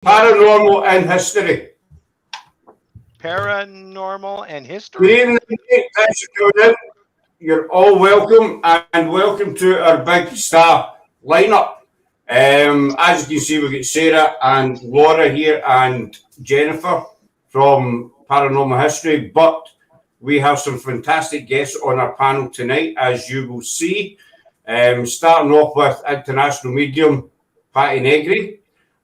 Paranormal in History. Paranormal and History? Good evening, thanks for coming in. You're all welcome, and welcome to our big star lineup. As you can see, we've got Sarah and Laura here and Jennifer from Paranormal History, but we have some fantastic guests on our panel tonight, as you will see. Starting off with international medium Patti Negri.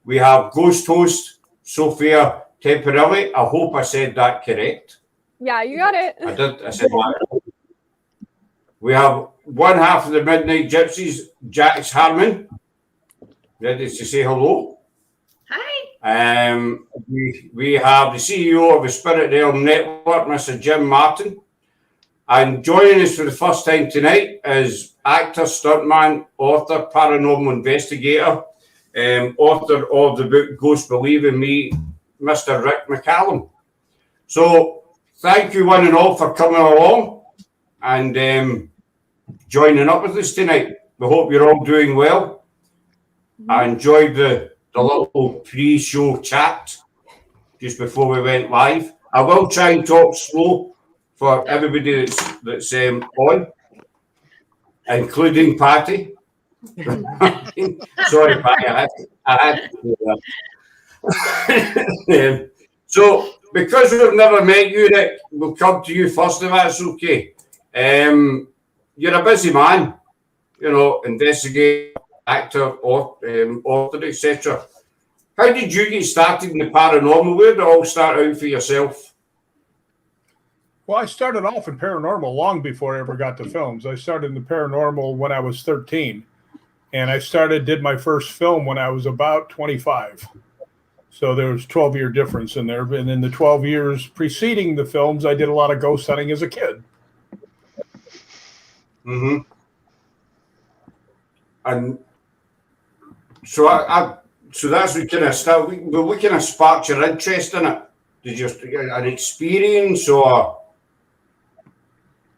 We have ghost host Sophia Temperilli. I hope I said that correct. Yeah, you got it. I did. I said that. We have one half of the Midnight Gypsies, Jacque Harmon. Ready to say hello? Hi. We have the CEO of the Spirit Realm Network, Mr. Jim Martim. And joining us for the first time tonight is actor, stuntman, author, paranormal investigator, author of the book Ghosts Believe in Me, Mr. Mcallum. So thank you one and all for coming along and joining up with us tonight. We hope you're all doing well. I enjoyed the little pre-show chat just before we went live. I will try and talk slow for everybody that's on, including Patti. Sorry, Patti, I had to do that. So, because we've never met you, Rick, we'll come to you first, if that's okay. You're a busy man, you know, investigator, actor, author, etc. How did you get started in the paranormal? Where did it all start out for yourself? Well, I started off in paranormal long before I ever got to films. I started in the paranormal when I was 13, and I did my first film when I was about 25. So there was 12-year difference in there. And in the 12 years preceding the films, I did a lot of ghost hunting as a kid. Mm-hmm. And so so that's what kind of stuff. What kind of sparked your interest in it? Did you get an experience or?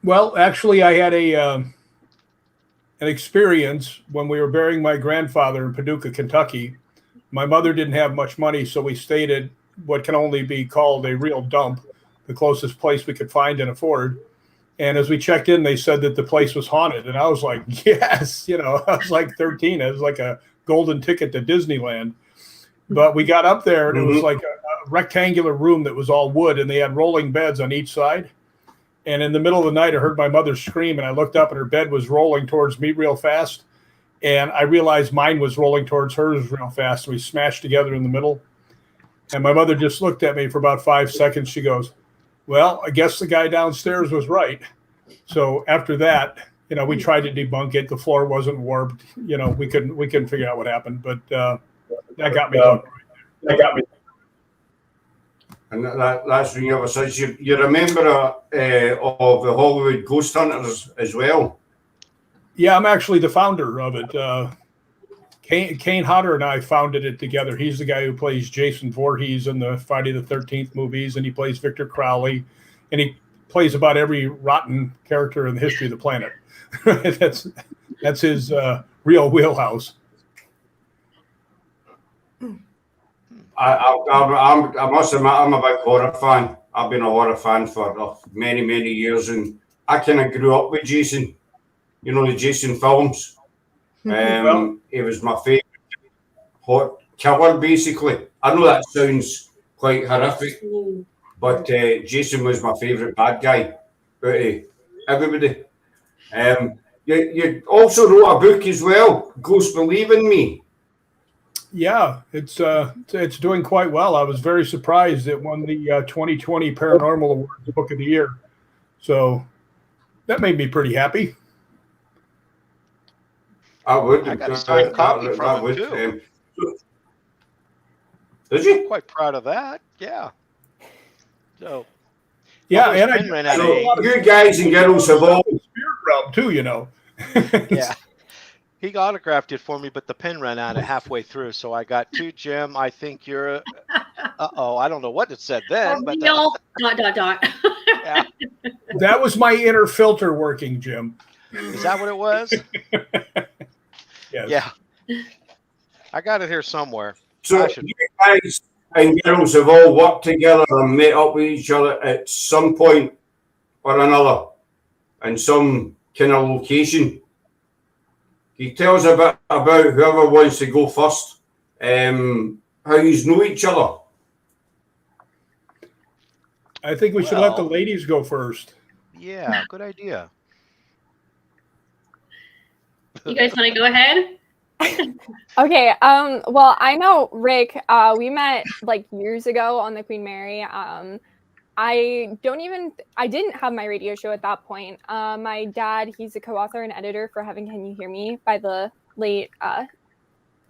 Well, actually, I had an experience when we were burying my grandfather in Paducah, Kentucky. My mother didn't have much money, so we stayed at what can only be called a real dump, the closest place we could find and afford. And as we checked in, they said that the place was haunted. And I was like, yes, you know, I was like 13. It was like a golden ticket to Disneyland. But we got up there and it was like a rectangular room that was all wood, and they had rolling beds on each side. And in the middle of the night, I heard my mother scream, and I looked up and her bed was rolling towards me real fast. And I realized mine was rolling towards hers real fast. We smashed together in the middle. And my mother just looked at me for about 5 seconds. She goes, well, I guess the guy downstairs was right. So after that, you know, we tried to debunk it. The floor wasn't warped. You know, we couldn't figure out what happened. But that got me hooked. And that's when you ever said you're a member of the Hollywood Ghost Hunters as well. Yeah, I'm actually the founder of it. Kane Hodder and I founded it together. He's the guy who plays Jason Voorhees in the Friday the 13th movies, and he plays Victor Crowley, and he plays about every rotten character in the history of the planet. That's his real wheelhouse. I must admit, I'm a big horror fan. I've been a horror fan for many, many years, and I kind of grew up with Jason. You know, the Jason films. He was my favorite hot killer, basically. I know that sounds quite horrific, but Jason was my favorite bad guy out of everybody. You also wrote a book as well, Ghosts Believe in Me. Yeah, it's doing quite well. I was very surprised it won the 2020 Paranormal Awards Book of the Year. So that made me pretty happy. I would. I got a signed copy from it too. Did you? I'm quite proud of that. Yeah. So. Yeah, and you guys and girls have all spirit realm too, you know. Yeah. He autographed it for me, but the pen ran out halfway through. So I got to Jim. I think you're. I don't know what it said then, but. Yeah. That was my inner filter working, Jim. Is that what it was? Yes. Yeah. I got it here somewhere. So guys and girls have all worked together and met up with each other at some point or another in some kind of location. Can you tell us a bit about whoever wants to go first, how you know each other? I think we should let the ladies go first. Yeah, good idea. You guys want to go ahead? Okay. Well, I know Rick. We met like years ago on the Queen Mary. I didn't have my radio show at that point. My dad, he's a co-author and editor for Heaven Can You Hear Me by the late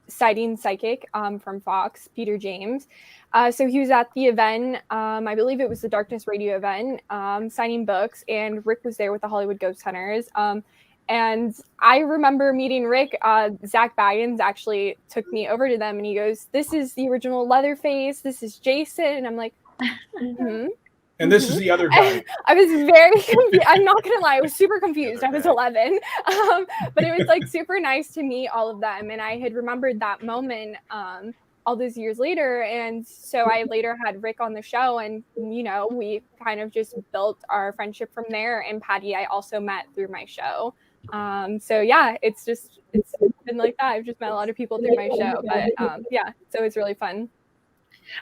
sighting psychic from Fox, Peter James. So he was at the event. I believe it was the Darkness Radio event, signing books, and Rick was there with the Hollywood Ghost Hunters. And I remember meeting Rick. Zach Baggins actually took me over to them, and he goes, "This is the original Leatherface. This is Jason." And I'm like, mm-hmm. And this is the other guy. I was very confused. I'm not going to lie. I was super confused. I was 11. But it was like super nice to meet all of them. And I had remembered that moment all those years later. And so I later had Rick on the show. And, you know, we kind of just built our friendship from there. And Patti, I also met through my show. So, yeah, it's been like that. I've just met a lot of people through my show. But, yeah, so it's really fun.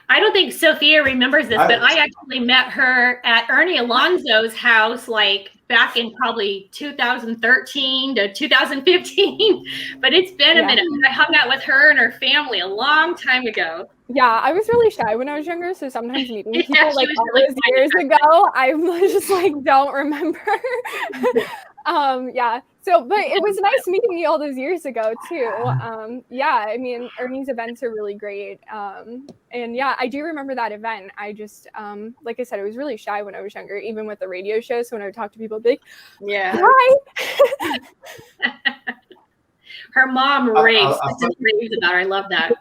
I don't think Sophia remembers this, but I actually met her at Ernie Alonso's house, like back in probably 2013 to 2015. But it's been a minute. I hung out with her and her family a long time ago. Yeah, I was really shy when I was younger, so sometimes meeting people like all those years ago, I was just like, don't remember. Yeah. So, but it was nice meeting you all those years ago too. Yeah, I mean, Ernie's events are really great. And yeah, I do remember that event. I just, like I said, I was really shy when I was younger, even with the radio show. So when I would talk to people, I'd be like, yeah, hi. Her mom raves about her. I love that.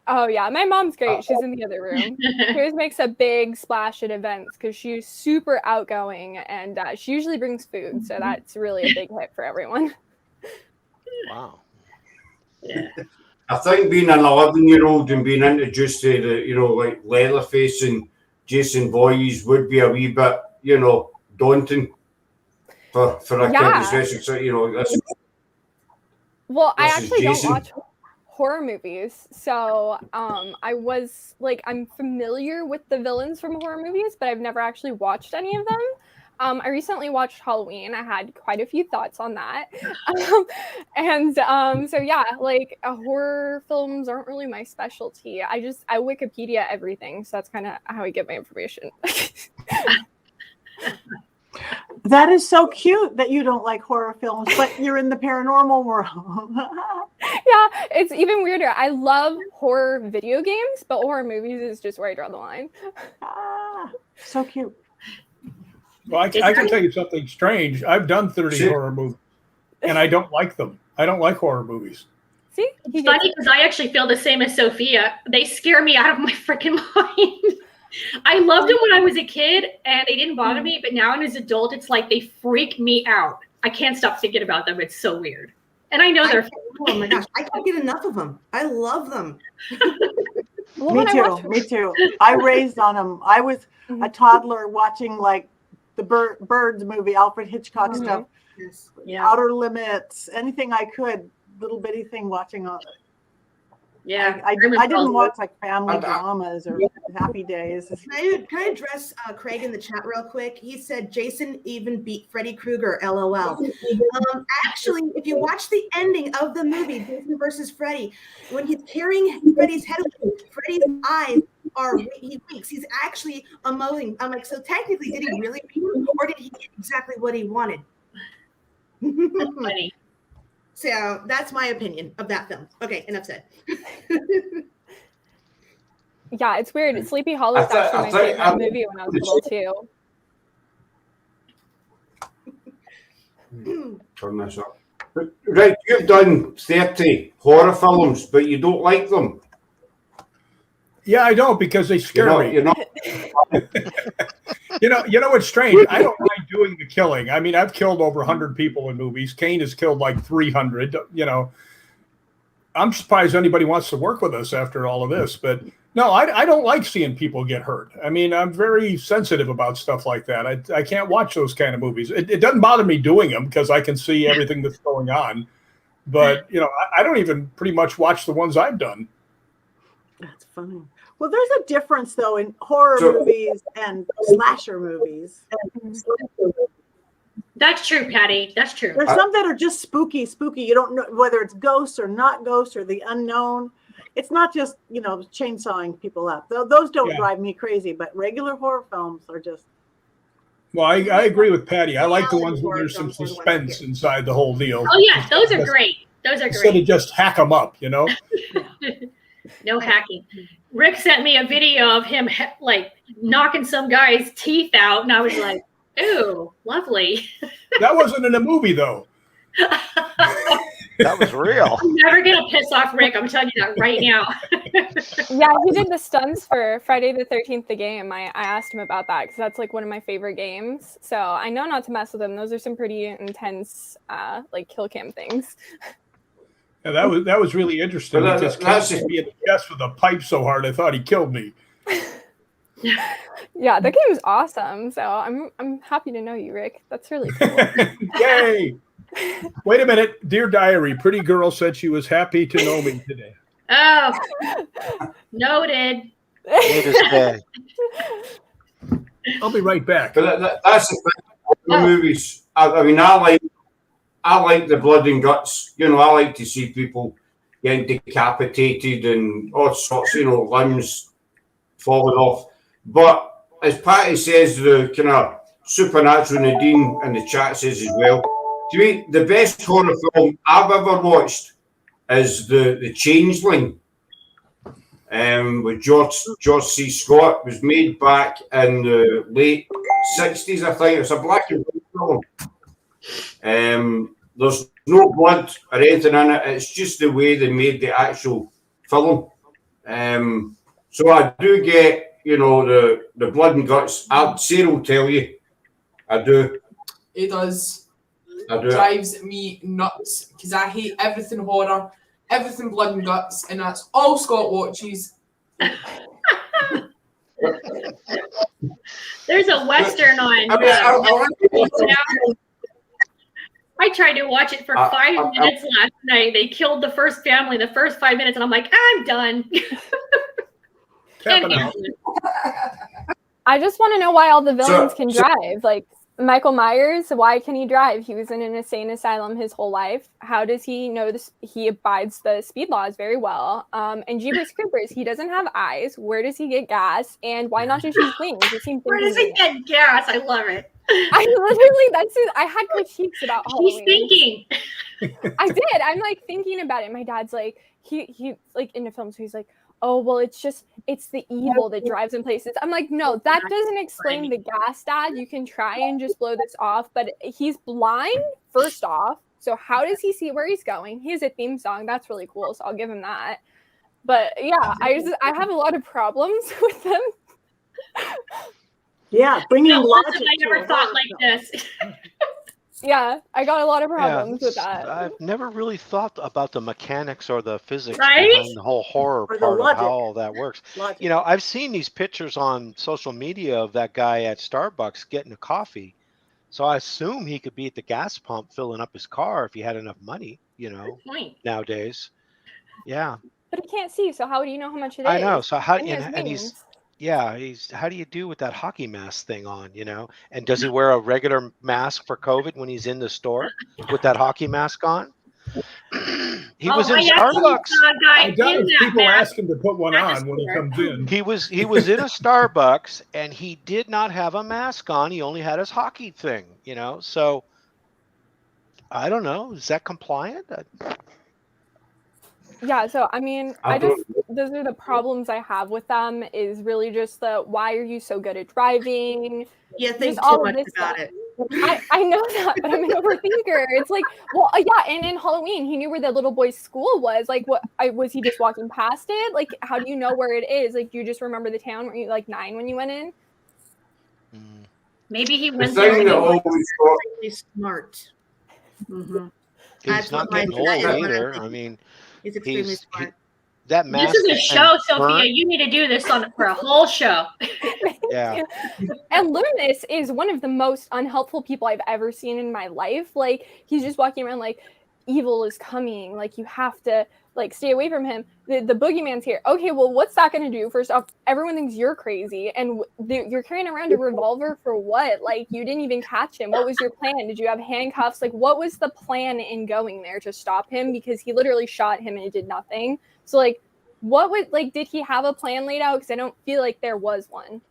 Oh yeah, my mom's great. She's in the other room. She always makes a big splash at events because she's super outgoing, and she usually brings food, so that's really a big hit for everyone. Wow. Yeah. I think being an 11-year-old and being introduced to the, you know, like Leatherface and Jason Voorhees would be a wee bit, you know, daunting for a kid, especially, so, you know. Well, I actually don't watch horror movies, so I'm familiar with the villains from horror movies, but I've never actually watched any of them. I recently watched Halloween. I had quite a few thoughts on that. So yeah, like horror films aren't really my specialty. I Wikipedia everything, so that's kind of how I get my information. That is so cute that you don't like horror films, but you're in the paranormal world. Yeah, it's even weirder. I love horror video games, but horror movies is just where I draw the line. So cute. Well, I can tell you something strange. I've done 30 horror movies, and I don't like them. I don't like horror movies. See? It's funny because I actually feel the same as Sophia. They scare me out of my freaking mind. I loved them when I was a kid, and they didn't bother me, but now as an adult, it's like they freak me out. I can't stop thinking about them. It's so weird. And I know they're... Oh my gosh, I can't get enough of them. I love them. Me too. I raised on them. I was a toddler watching like the Birds movie, Alfred Hitchcock stuff, Outer Limits, anything I could, little bitty thing watching on it. Yeah, I didn't watch like family dramas or Happy Days. Can I address Craig in the chat real quick? He said Jason even beat Freddy Krueger, LOL. Actually, if you watch the ending of the movie, Jason versus Freddy, when he's carrying Freddy's head, Freddy's eyes he winks. He's actually emoting. I'm like, so technically, did he really beat him, or did he get exactly what he wanted? That's funny. So that's my opinion of that film. Okay, enough said. Yeah, it's weird. Sleepy Hollow is actually my favorite movie when I was little too. Turn this up. Right, you've done 30 horror films, but you don't like them. Yeah, I don't, because they scare me. You know. You know what's strange? I don't mind doing the killing. I mean, I've killed over 100 people in movies. Kane has killed like 300. You know, I'm surprised anybody wants to work with us after all of this. But No, I don't like seeing people get hurt. I mean, I'm very sensitive about stuff like that. I can't watch those kind of movies. It doesn't bother me doing them because I can see everything that's going on. But, I don't even pretty much watch the ones I've done. That's funny. Well, there's a difference, though, in horror movies and slasher movies. That's true, Patty. That's true. There's some that are just spooky. You don't know whether it's ghosts or not ghosts or the unknown. It's not just, chainsawing people up. Those don't drive me crazy, but regular horror films are just. Well, I agree with Patty. I like the ones where there's some suspense inside the whole deal. Oh, yeah. Those are great. Instead of just hack them up, No hacking. Rick sent me a video of him knocking some guy's teeth out, and I was like, "Ooh, lovely." That wasn't in a movie, though. That was real. I'm never gonna piss off Rick. I'm telling you that right now. Yeah, he did the stunts for Friday the 13th, the game. I asked him about that because that's one of my favorite games. So I know not to mess with him. Those are some pretty intense, kill cam things. Yeah, that was really interesting. He just kicked me in the chest with a pipe so hard I thought he killed me. Yeah, the game was awesome. So I'm happy to know you, Rick. That's really cool. Yay! Wait a minute, dear diary. Pretty girl said she was happy to know me today. Oh, noted. I'll be right back. But that's the thing. The movies. I mean, I like the blood and guts. I like to see people getting decapitated and all sorts, limbs falling off. But as Patty says, the kind of supernatural, Nadine in the chat says as well, to me, the best horror film I've ever watched is the Changeling with George C. Scott. It was made back in the late 60s, I think. It's a black and white film. There's no blood or anything in it. It's just the way they made the actual film. So I do get, the blood and guts. Sarah will tell you. I do. It does. It drives me nuts because I hate everything horror, everything blood and guts, and that's all Scott watches. There's a Western on. I tried to watch it for 5 minutes last night. They killed the first family in the first 5 minutes, and I'm like, I'm done. I just want to know why all the villains can drive. Michael Myers, why can he drive? He was in an insane asylum his whole life. How does he know this? He abides the speed laws very well. And Jeepers Creepers, he doesn't have eyes. Where does he get gas? And why not just use wings? Where does he get gas? I love it. I had critiques about Halloween. He's thinking. I did. I'm thinking about it. My dad's he in the film, so he's like, oh, well, it's the evil that drives in places. I'm like, no, that doesn't explain the gas, Dad. You can try and just blow this off, but he's blind, first off. So how does he see where he's going? He has a theme song. That's really cool, so I'll give him that. But yeah, I have a lot of problems with them. Yeah, bringing logic. I never thought like this. Yeah, I got a lot of problems with that. I've never really thought about the mechanics or the physics Right? behind the whole horror Or the part of logic. how all that works. Logic. I've seen these pictures on social media of that guy at Starbucks getting a coffee. So I assume he could be at the gas pump filling up his car if he had enough money, Good point. nowadays. Yeah. But he can't see, so how do you know how much it is? I know. So how And he has and he's wings. how do you do with that hockey mask thing on, And does he wear a regular mask for COVID when he's in the store with that hockey mask on? He was in Starbucks. I doubt if people ask him to put one on when he comes in. He was in a Starbucks and he did not have a mask on. He only had his hockey thing, So I don't know. Is that compliant? Yeah, so I mean, those are the problems I have with them is really just why are you so good at driving? You think Just all too of much this about stuff. it. I know that, but I'm an overthinker. It's and in Halloween, he knew where the little boy's school was. Was he just walking past it? How do you know where it is? Do you just remember the town? Were you 9 when you went in? Maybe he The went there. thing that always got He's smart. Mm-hmm. He's That's not what getting my- old that's what either. I'm I mean, He's extremely he's smart. that mask. This is a show, Sophia. burnt. You need to do this for a whole show. Yeah. And Loomis is one of the most unhelpful people I've ever seen in my life. Like, he's just walking around like, evil is coming. Like, you have to like stay away from him. The boogeyman's here. Okay, well, what's that going to do? First off, everyone thinks you're crazy, and you're carrying around a revolver for what? Like, you didn't even catch him. What was your plan? Did you have handcuffs? Like, what was the plan in going there to stop him? Because he literally shot him and it did nothing. So, like, what would, like, did he have a plan laid out? Because I don't feel like there was one.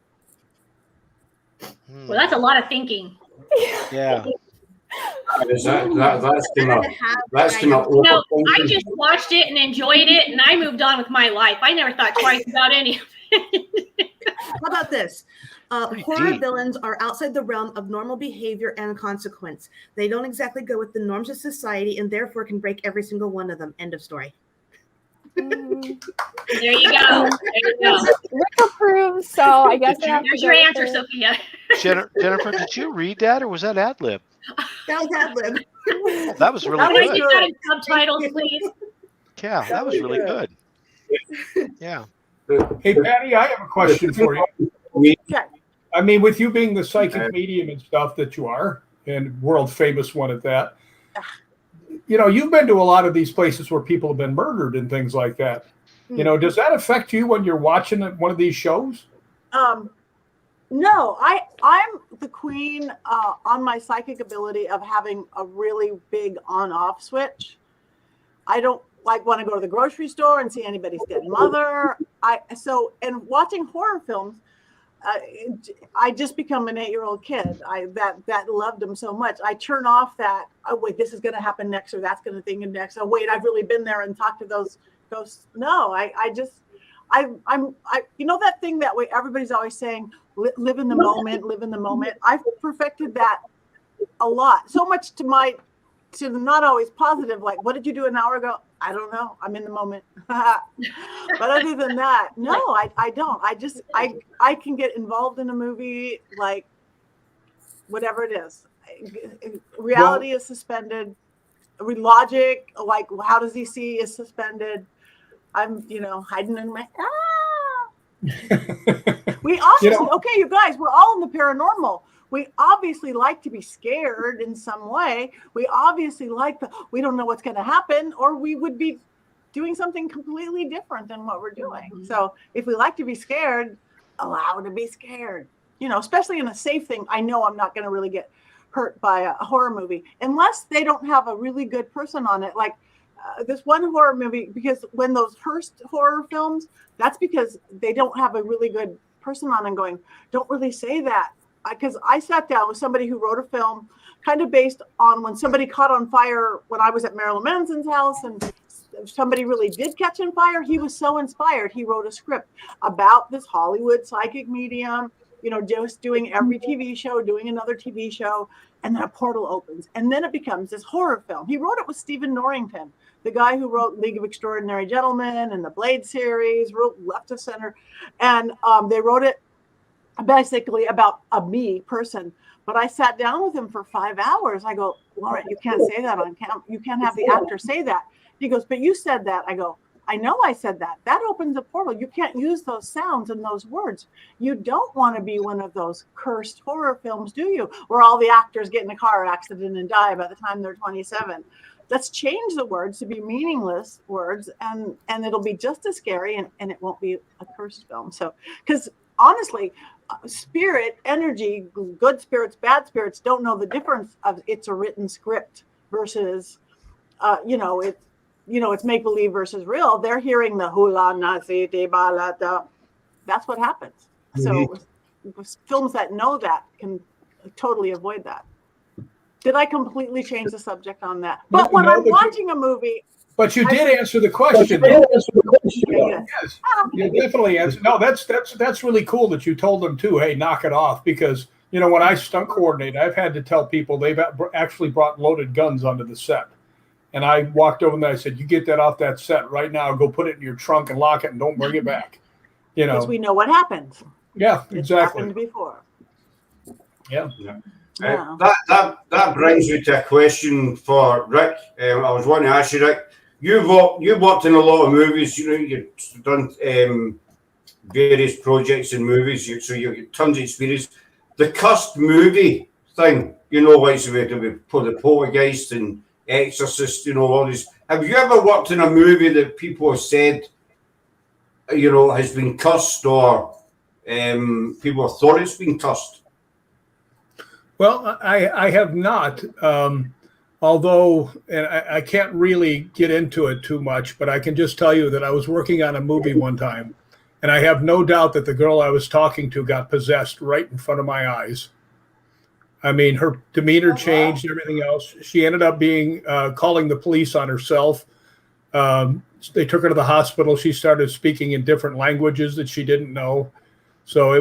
Well, that's a lot of thinking. Yeah. That's I just watched it and enjoyed it, and I moved on with my life. I never thought twice about any of it. How about this? Horror villains are outside the realm of normal behavior and consequence. They don't exactly go with the norms of society and therefore can break every single one of them. End of story. There you go. Rick approves, so I guess there's your answer, Sophia. Jennifer, did you read that, or was that ad lib? That was ad lib. Oh, that was really good. Get that in subtitles, please. Yeah, that was really good. Yeah. Hey, Patty, I have a question for you. I mean, with you being the psychic medium and stuff that you are, and world famous one at that, you know, you've been to a lot of these places where people have been murdered and things like that. You know, does that affect you when you're watching one of these shows? No, I'm the queen on my psychic ability of having a really big on-off switch. I don't like want to go to the grocery store and see anybody's dead mother. And watching horror films, I just become an 8-year-old kid. That loved them so much. I turn off that. Oh wait, this is going to happen next, or that's going to thing next. Oh wait, I've really been there and talked to those ghosts. No, I'm you know that thing that way everybody's always saying, live in the moment, live in the moment. I've perfected that a lot, so much to not always positive. Like, what did you do an hour ago? I don't know. I'm in the moment. But other than that, no, I don't. I can get involved in a movie, like whatever it is. Reality is suspended. Logic, like how does he see, is suspended. I'm, hiding in my, we obviously, okay, you guys, we're all in the paranormal. We obviously like to be scared in some way. We obviously we don't know what's going to happen, or we would be doing something completely different than what we're doing. Mm-hmm. So if we like to be scared, allow to be scared, especially in a safe thing. I know I'm not going to really get hurt by a horror movie unless they don't have a really good person on it. Like, this one horror movie, because when those Hearst horror films, that's because they don't have a really good person on and going, don't really say that. Because I sat down with somebody who wrote a film kind of based on when somebody caught on fire when I was at Marilyn Manson's house, and somebody really did catch on fire. He was so inspired. He wrote a script about this Hollywood psychic medium, just doing every TV show, doing another TV show, and then a portal opens. And then it becomes this horror film. He wrote it with Stephen Norrington, the guy who wrote League of Extraordinary Gentlemen and the Blade series, wrote Left of Center. And they wrote it basically about a me person. But I sat down with him for 5 hours. I go, Laura, you can't say that on camera. You can't have the actor say that. He goes, but you said that. I go, I know I said that. That opens a portal. You can't use those sounds and those words. You don't want to be one of those cursed horror films, do you? Where all the actors get in a car accident and die by the time they're 27. Let's change the words to be meaningless words, and it'll be just as scary, and it won't be a cursed film. So, because honestly, spirit, energy, good spirits, bad spirits don't know the difference of it's a written script versus, it's make-believe versus real. They're hearing the hula nasi de balata. That's what happens. So films that know that can totally avoid that. Did I completely change the subject on that? But when I'm watching a movie... But you did answer the question. Yes, you definitely answered. No, that's really cool that you told them too, hey, knock it off. Because, when I stunt coordinate, I've had to tell people they've actually brought loaded guns onto the set. And I walked over and I said, you get that off that set right now, go put it in your trunk and lock it and don't bring it back. Because we know what happens. Yeah, exactly. It's happened before. Yeah. That brings me to a question for Rick. I was wanting to ask you, Rick, you've worked in a lot of movies. You know, you've done various projects and movies, so you've got tons of experience. The cursed movie thing, you know, like the Poltergeist and Exorcist, you know, all these. Have you ever worked in a movie that people have said, you know, has been cursed, or people have thought it's been cursed? Well, I have not. Although, and I can't really get into it too much, but I can just tell you that I was working on a movie one time, and I have no doubt that the girl I was talking to got possessed right in front of my eyes. I mean, her demeanor changed, everything else. She ended up being calling the police on herself. They took her to the hospital. She started speaking in different languages that she didn't know. So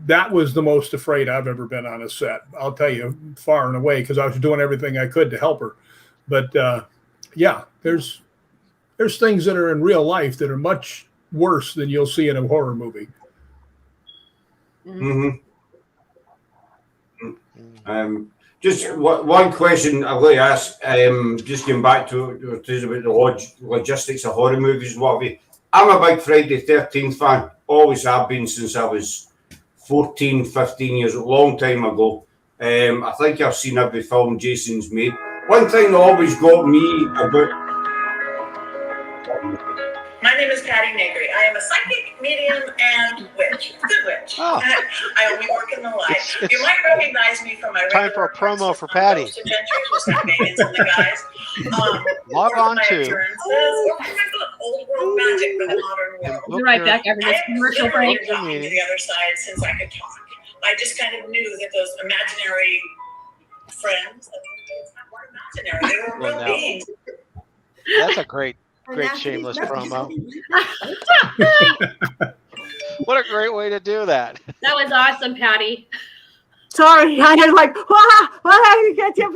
that was the most afraid I've ever been on a set. I'll tell you, far and away, because I was doing everything I could to help her. But yeah, there's things that are in real life that are much worse than you'll see in a horror movie. Mm-hmm. Just one question I'd like to ask, just getting back to about the logistics of horror movies. I'm a big Friday the 13th fan, always have been since I was 14, 15 years, a long time ago. I think I've seen every film Jason's made. One thing that always got me about... My name is Patti Negri. I am a psychic, medium, and witch. Good witch. Oh. I only work in the light. You might recognize me from my time for a promo for Patti. Adventures with Megan's and the guys. Log on to Old World Magic for the Modern World. We'll be right back after this commercial break. Talking to the other side since I could talk. I just kind of knew that those imaginary friends weren't imaginary. They were real beings. That's a great shameless promo. What a great way to do that. That was awesome, Patti. Sorry, I was like, you get your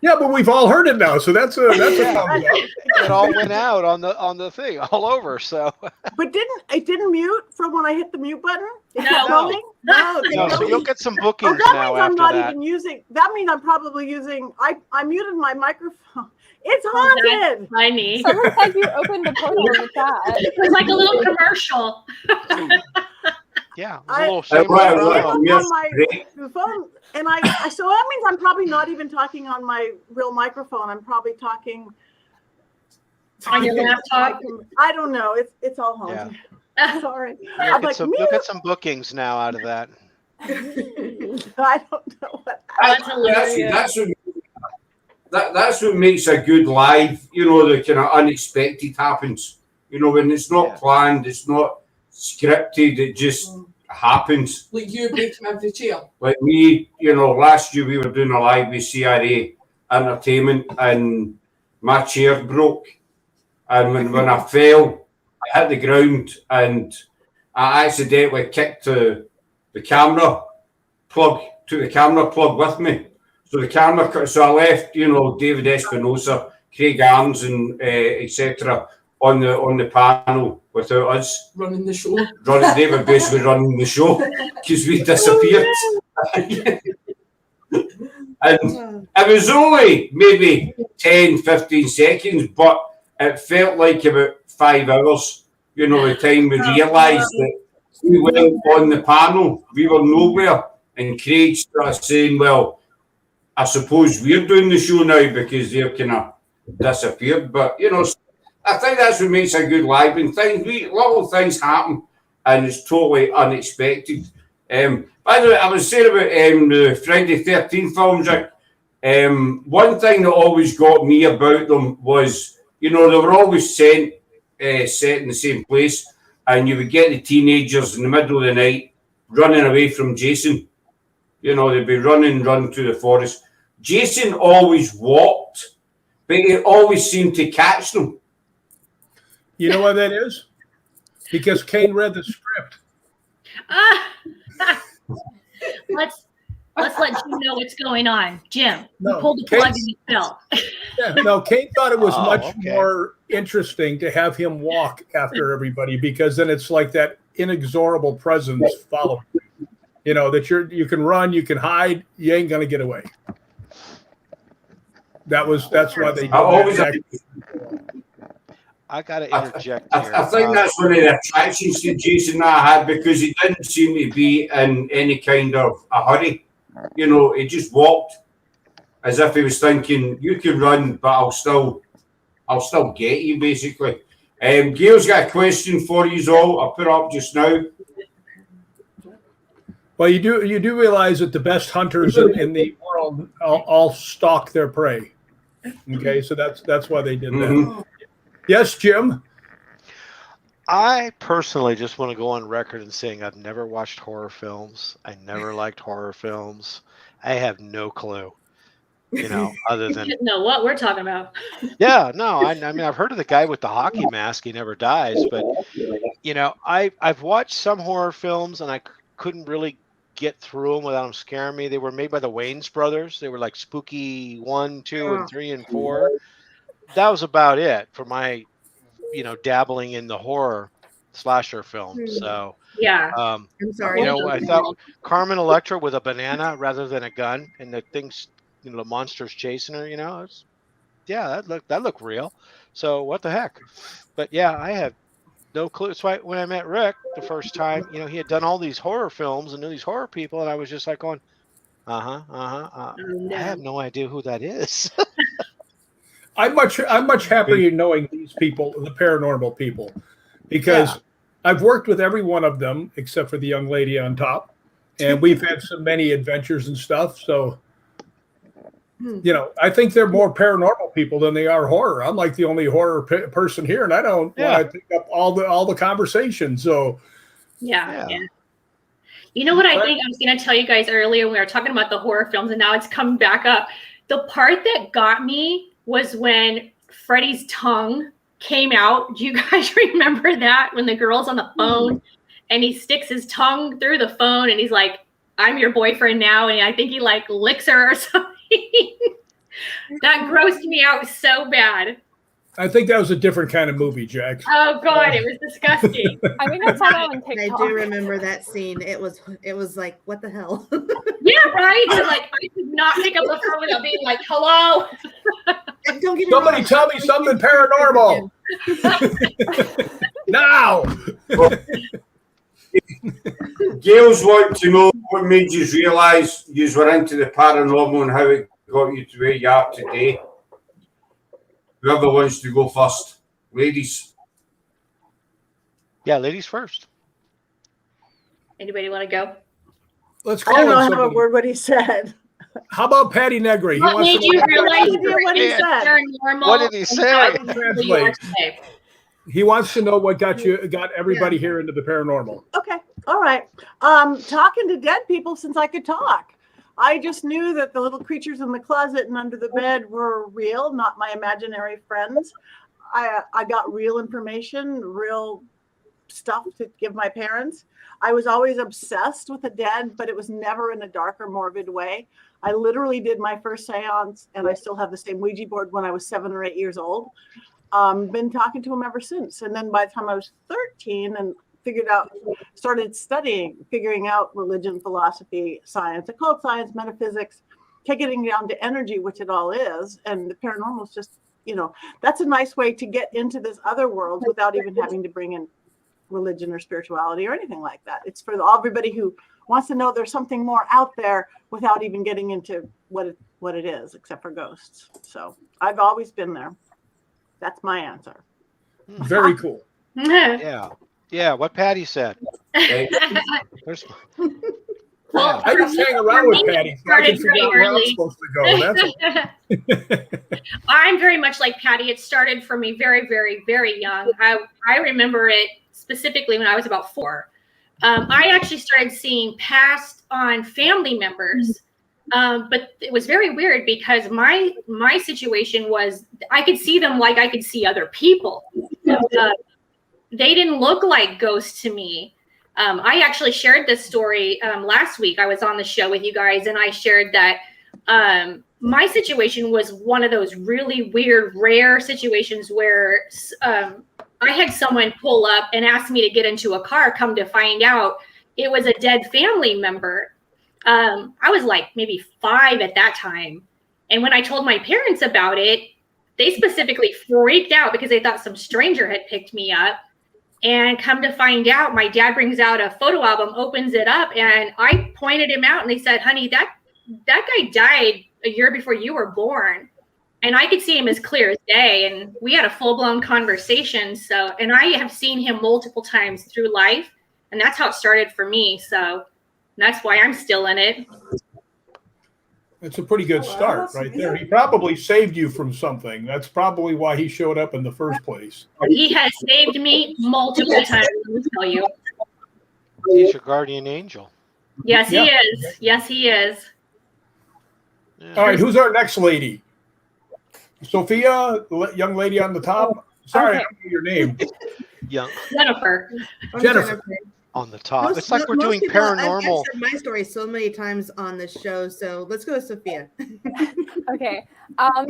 Yeah, but we've all heard it now, so that's a thumbs up. It all went out on the thing all over. So, but it didn't mute from when I hit the mute button? No. So you'll get some bookings that now means I'm after not that. even using. That means I'm probably using. I muted my microphone. It's haunted. Funny. Someone said you opened the portal in the chat. It was like a little commercial. Yeah, a little shameless promo. On my phone, and so that means I'm probably not even talking on my real microphone. I'm probably talking on your laptop. I don't know. It's all haunted. Yeah. Sorry. You'll get some bookings now out of that. I don't know what. That's hilarious. That's what makes a good live. You know, the kind of unexpected happens. You know, when it's not planned, it's not scripted. It just happens. Like you breaking every chair. Like me, you know, last year we were doing a live with CRA Entertainment, and my chair broke, and when I fell, I hit the ground, and I accidentally kicked the camera plug. Took the camera plug with me. So I left, you know, David Espinosa, Craig Arns, and etc. on the panel without us running the show. They were basically running the show because we disappeared. And it was only maybe 10, 15 seconds, but it felt like about 5 hours. You know, the time we realised that we went on the panel, we were nowhere, and Craig started saying, well, I suppose we're doing the show now because they're kind of disappeared. But, you know, I think that's what makes a good live. And little things happen, and it's totally unexpected. By the way, I was saying about the Friday 13th films, Rick. One thing that always got me about them was, you know, they were always set in the same place, and you would get the teenagers in the middle of the night running away from Jason. You know, they'd be run through the forest. Jason always walked, but he always seemed to catch them. You know why that is? Because Kane read the script. Let's let Jim know what's going on. Jim, No, pull the plug and you fell. No, Kane thought it was much okay. more interesting to have him walk after everybody, because then it's like that inexorable presence following you. You know, that you can run, you can hide, you ain't gonna get away. That's why they did I always that. I got to interject here. I think that's one of the attractions to Jason that I had, because he didn't seem to be in any kind of a hurry. You know, he just walked as if he was thinking, "You can run, but I'll still get you." Basically, Gail's got a question for you all. I'll put it up just now. Well, you do realize that the best hunters in the world all stalk their prey. Okay, so that's why they did that. Yes, Jim. I personally just want to go on record and saying I've never watched horror films. I never liked horror films. I have no clue, other than know what we're talking about. Yeah, no, I mean I've heard of the guy with the hockey mask. He never dies, but I've watched some horror films and I couldn't really get through them without them scaring me. They were made by the Wayans brothers. They were like Spooky 1, 2, and 3 and 4. That was about it for my, dabbling in the horror slasher film. So yeah, I'm sorry. I thought Carmen Electra with a banana rather than a gun, and the things, the monsters chasing her. That looked real. So what the heck? But yeah, I have no clue. That's why when I met Rick the first time, he had done all these horror films and knew these horror people, and I was just like going, I have no idea who that is. I'm much happier knowing these people, the paranormal people, because I've worked with every one of them except for the young lady on top, and we've had so many adventures and stuff. So, I think they're more paranormal people than they are horror. I'm like the only horror person here, and I don't want to pick up all the conversation. So, yeah. You know what I think I was going to tell you guys earlier when we were talking about the horror films, and now it's come back up. The part that got me was when Freddy's tongue came out. Do you guys remember that, when the girl's on the phone and he sticks his tongue through the phone and he's like, "I'm your boyfriend now," and I think he like licks her or something. That grossed me out so bad. I think that was a different kind of movie, Jack. Oh God, it was disgusting. I think I saw that on TikTok. I do remember that scene. It was like, what the hell? Yeah, right. So, like, I could not pick up the phone without being like, "Hello." Don't get Somebody tell me something paranormal now. Gail's wanting to know what made you realise you were into the paranormal and how it got you to where you are today. Whoever wants to go first, ladies. Yeah, ladies first. Anybody want to go? Let's call I don't know him how a word what he said. How about Patti Negri? What made you realize what he said? paranormal? What did he say? He wants to know what got everybody here into the paranormal. Okay, all right. Talking to dead people since I could talk. I just knew that the little creatures in the closet and under the bed were real, not my imaginary friends. I got real information, real stuff to give my parents. I was always obsessed with the dead, but it was never in a dark or morbid way. I literally did my first seance, and I still have the same Ouija board when I was 7 or 8 years old. Been talking to him ever since. And then by the time I was 13 and started figuring out religion, philosophy, science, occult science, metaphysics, getting down to energy, which it all is. And the paranormal is just, that's a nice way to get into this other world without even having to bring in religion or spirituality or anything like that. It's for everybody who wants to know there's something more out there without even getting into what it is, except for ghosts. So I've always been there. That's my answer. Very cool. Yeah, what Patti said. Well, I just hang around with Patti, so I can figure out where I'm supposed to go. I'm very much like Patti. It started for me very, very, very young. I remember it specifically when I was about 4. I actually started seeing passed on family members. But it was very weird because my situation was I could see them like I could see other people. They didn't look like ghosts to me. I actually shared this story last week. I was on the show with you guys, and I shared that my situation was one of those really weird, rare situations where I had someone pull up and ask me to get into a car. Come to find out, it was a dead family member. I was like maybe 5 at that time. And when I told my parents about it, they specifically freaked out because they thought some stranger had picked me up. And come to find out, my dad brings out a photo album, opens it up, and I pointed him out, and they said, honey, that guy died a year before you were born. And I could see him as clear as day. And we had a full-blown conversation. So, and I have seen him multiple times through life. And that's how it started for me. So that's why I'm still in it. It's a pretty good start right there. He probably saved you from something. That's probably why he showed up in the first place. He has saved me multiple times, let me tell you. He's your guardian angel. Yes, he is. Yes, he is. Yeah. All right, who's our next lady? Sophia, the young lady on the top. Sorry, I don't know your name. Young. Jennifer. Jennifer. On the top. It's like we're doing paranormal. I've shared my story so many times on this show, so let's go with Sophia. Okay.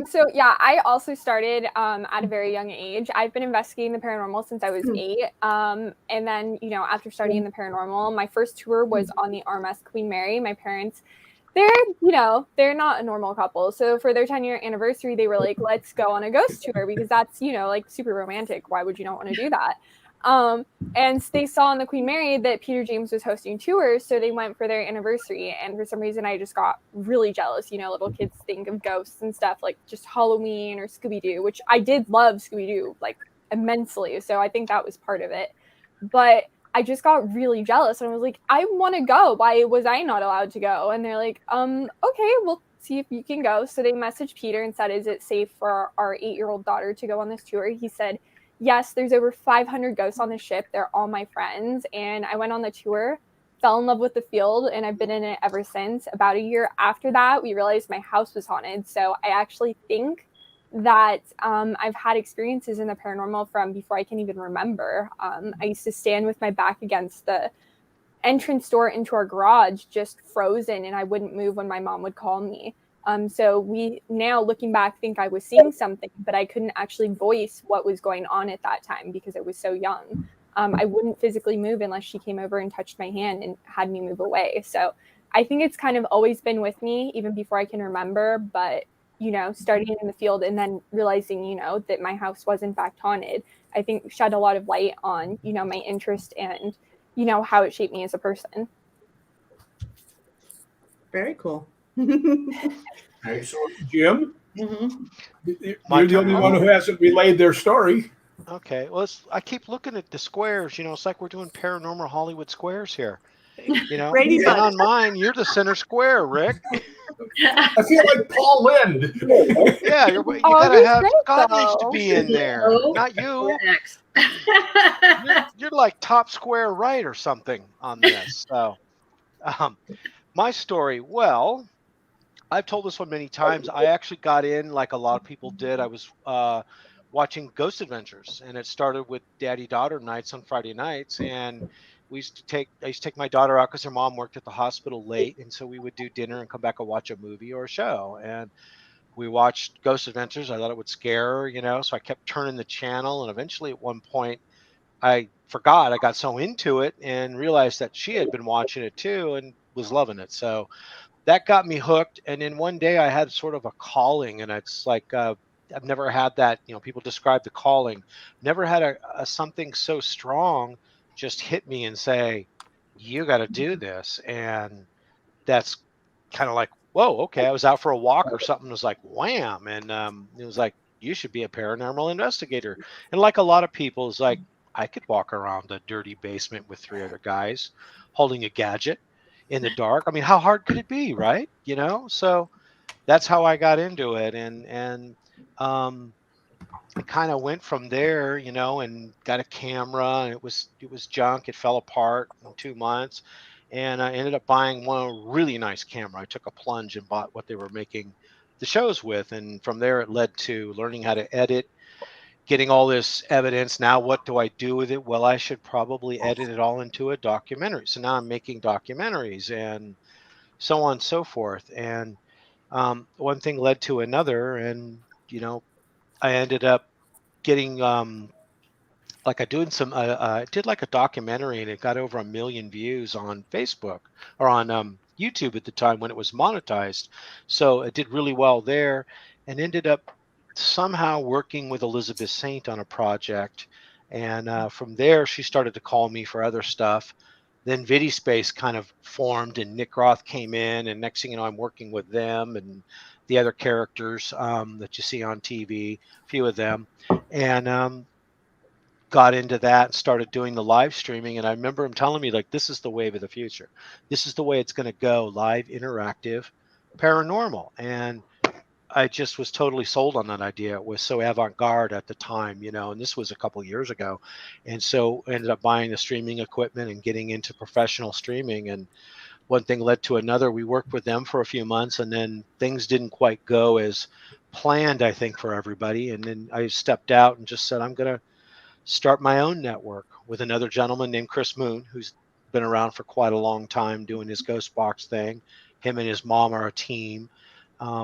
So yeah, I also started at a very young age. I've been investigating the paranormal since I was 8. And then, you know, after studying the paranormal, my first tour was on the RMS Queen Mary. My parents, they're not a normal couple. So for their 10-year anniversary, they were like, let's go on a ghost tour because that's, you know, like super romantic. Why would you not want to do that? And they saw on the Queen Mary that Peter James was hosting tours, so they went for their anniversary. And for some reason, I just got really jealous. You know, little kids think of ghosts and stuff like just Halloween or Scooby-Doo, which I did love Scooby-Doo like immensely. So I think that was part of it. But I just got really jealous, and I was like, I want to go. Why was I not allowed to go? And they're like, okay, we'll see if you can go. So they messaged Peter and said, is it safe for our 8-year-old daughter to go on this tour? He said, yes, there's over 500 ghosts on the ship. They're all my friends. And I went on the tour, fell in love with the field, and I've been in it ever since. About a year after that, we realized my house was haunted. So I actually think that I've had experiences in the paranormal from before I can even remember. I used to stand with my back against the entrance door into our garage, just frozen, and I wouldn't move when my mom would call me. So we now looking back think I was seeing something, but I couldn't actually voice what was going on at that time because I was so young. I wouldn't physically move unless she came over and touched my hand and had me move away. So I think it's kind of always been with me even before I can remember, but you know, starting in the field and then realizing, you know, that my house was in fact haunted, I think shed a lot of light on, you know, my interest and, you know, how it shaped me as a person. Very cool. Excellent. Jim? Mm-hmm. You're the only one who hasn't relayed their story. Okay. Well, I keep looking at the squares. You know, it's like we're doing paranormal Hollywood squares here. You know, and on mine, you're the center square, Rick. I feel like Paul Lynde. Yeah, you gotta have God needs to be in there, not you. You're like top square right or something on this. So, my story. Well, I've told this one many times. I actually got in like a lot of people did. I was watching Ghost Adventures, and it started with daddy-daughter nights on Friday nights, and I used to take my daughter out because her mom worked at the hospital late, and so we would do dinner and come back and watch a movie or a show. And we watched Ghost Adventures. I thought it would scare her, you know, so I kept turning the channel, and eventually at one point I forgot. I got so into it and realized that she had been watching it too and was loving it. So that got me hooked. And then one day I had sort of a calling, and it's like I've never had that. You know, people describe the calling. Never had a something so strong just hit me and say, you got to do this. And that's kind of like, whoa, okay. I was out for a walk or something. It was like, wham. And it was like, you should be a paranormal investigator. And like a lot of people, it's like, I could walk around a dirty basement with 3 other guys holding a gadget in the dark. I mean, how hard could it be? Right. You know, so that's how I got into it. And I kind of went from there, you know, and got a camera, and it was junk. It fell apart in 2 months, and I ended up buying one really nice camera. I took a plunge and bought what they were making the shows with, and from there it led to learning how to edit, getting all this evidence. Now what do I do with it? Well, I should probably edit it all into a documentary. So now I'm making documentaries and so on and so forth. And one thing led to another, and you know, I ended up getting like I did like a documentary, and it got over 1 million views on Facebook or on YouTube at the time when it was monetized. So it did really well there, and ended up somehow working with Elizabeth Saint on a project. And from there, she started to call me for other stuff. Then VidiSpace kind of formed, and Nick Roth came in, and next thing you know, I'm working with them and the other characters that you see on TV, a few of them, and got into that and started doing the live streaming. And I remember him telling me, like, this is the wave of the future. This is the way it's going to go, live, interactive, paranormal. And I just was totally sold on that idea. It was so avant-garde at the time, you know, and this was a couple years ago. And so I ended up buying the streaming equipment and getting into professional streaming. And one thing led to another. We worked with them for a few months, and then things didn't quite go as planned, I think, for everybody. And then I stepped out and just said, I'm going to start my own network with another gentleman named Chris Moon, who's been around for quite a long time doing his ghost box thing. Him and his mom are a team.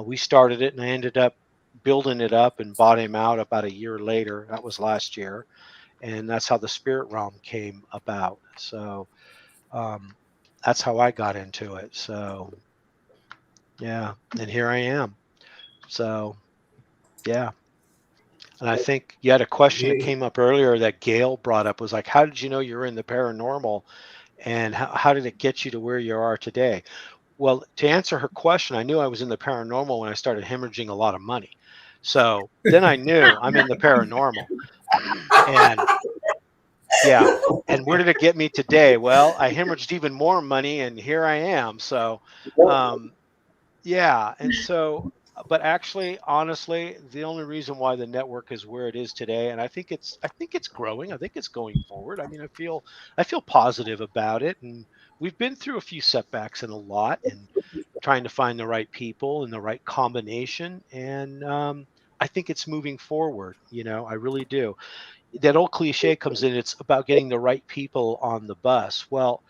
We started it, and I ended up building it up and bought him out about a year later. That was last year. And that's how the Spirit Realm came about. So that's how I got into it. So, yeah. And here I am. So, yeah. And I think you had a question that came up earlier that Gail brought up, was like, how did you know you were in the paranormal, and how did it get you to where you are today? Well, to answer her question, I knew I was in the paranormal when I started hemorrhaging a lot of money. So then I knew I'm in the paranormal. And yeah. And where did it get me today? Well, I hemorrhaged even more money, and here I am. So, yeah. And so, but actually, honestly, the only reason why the network is where it is today, and I think it's growing. I think it's going forward. I mean, I feel positive about it, and we've been through a few setbacks and a lot, and trying to find the right people and the right combination. And I think it's moving forward. You know, I really do. That old cliche comes in. It's about getting the right people on the bus. Well,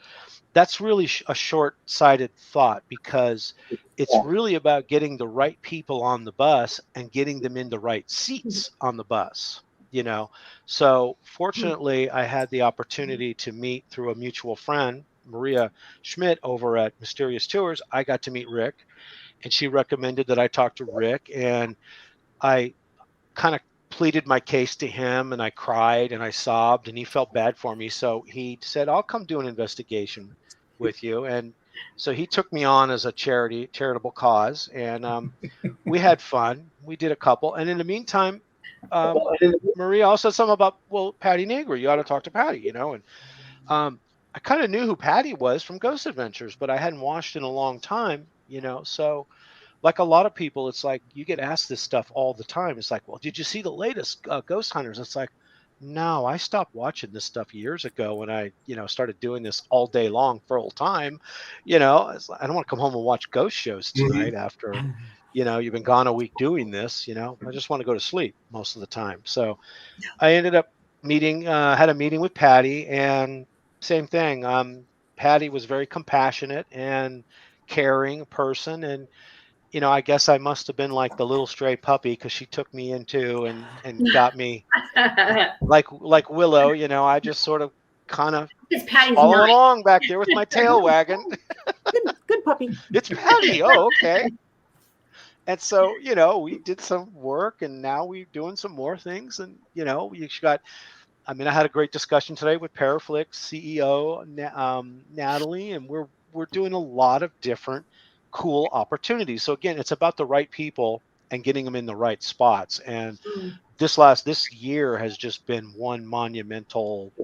that's really a short-sighted thought, because it's really about getting the right people on the bus and getting them in the right seats on the bus, you know. So fortunately, I had the opportunity to meet through a mutual friend, Maria Schmidt, over at Mysterious Tours. I got to meet Rick, and she recommended that I talk to Rick, and I kind of pleaded my case to him, and I cried and I sobbed, and he felt bad for me. So he said, I'll come do an investigation with you. And so he took me on as a charitable cause. And we had fun. We did a couple. And in the meantime, Maria also said something about, well, Patti Negri, you ought to talk to Patti, you know. And I kind of knew who Patti was from Ghost Adventures, but I hadn't watched in a long time, you know. So like a lot of people, it's like you get asked this stuff all the time. It's like, well, did you see the latest Ghost Hunters? It's like, no, I stopped watching this stuff years ago when I, you know, started doing this all day long full time. You know, it's like, I don't want to come home and watch ghost shows tonight after, you know, you've been gone a week doing this. You know, I just want to go to sleep most of the time. So I ended up had a meeting with Patti, and same thing. Patti was very compassionate and caring person, and you know, I guess I must have been like the little stray puppy, because she took me into and got me like Willow. You know, I just sort of kind of follow along back there with my tail wagging. Good puppy. It's Patti. Oh, okay. And so, you know, we did some work, and now we're doing some more things. And you know, I had a great discussion today with Paraflix CEO Natalie, and we're doing a lot of different cool opportunities. So again, it's about the right people and getting them in the right spots. And this year has just been one monumental,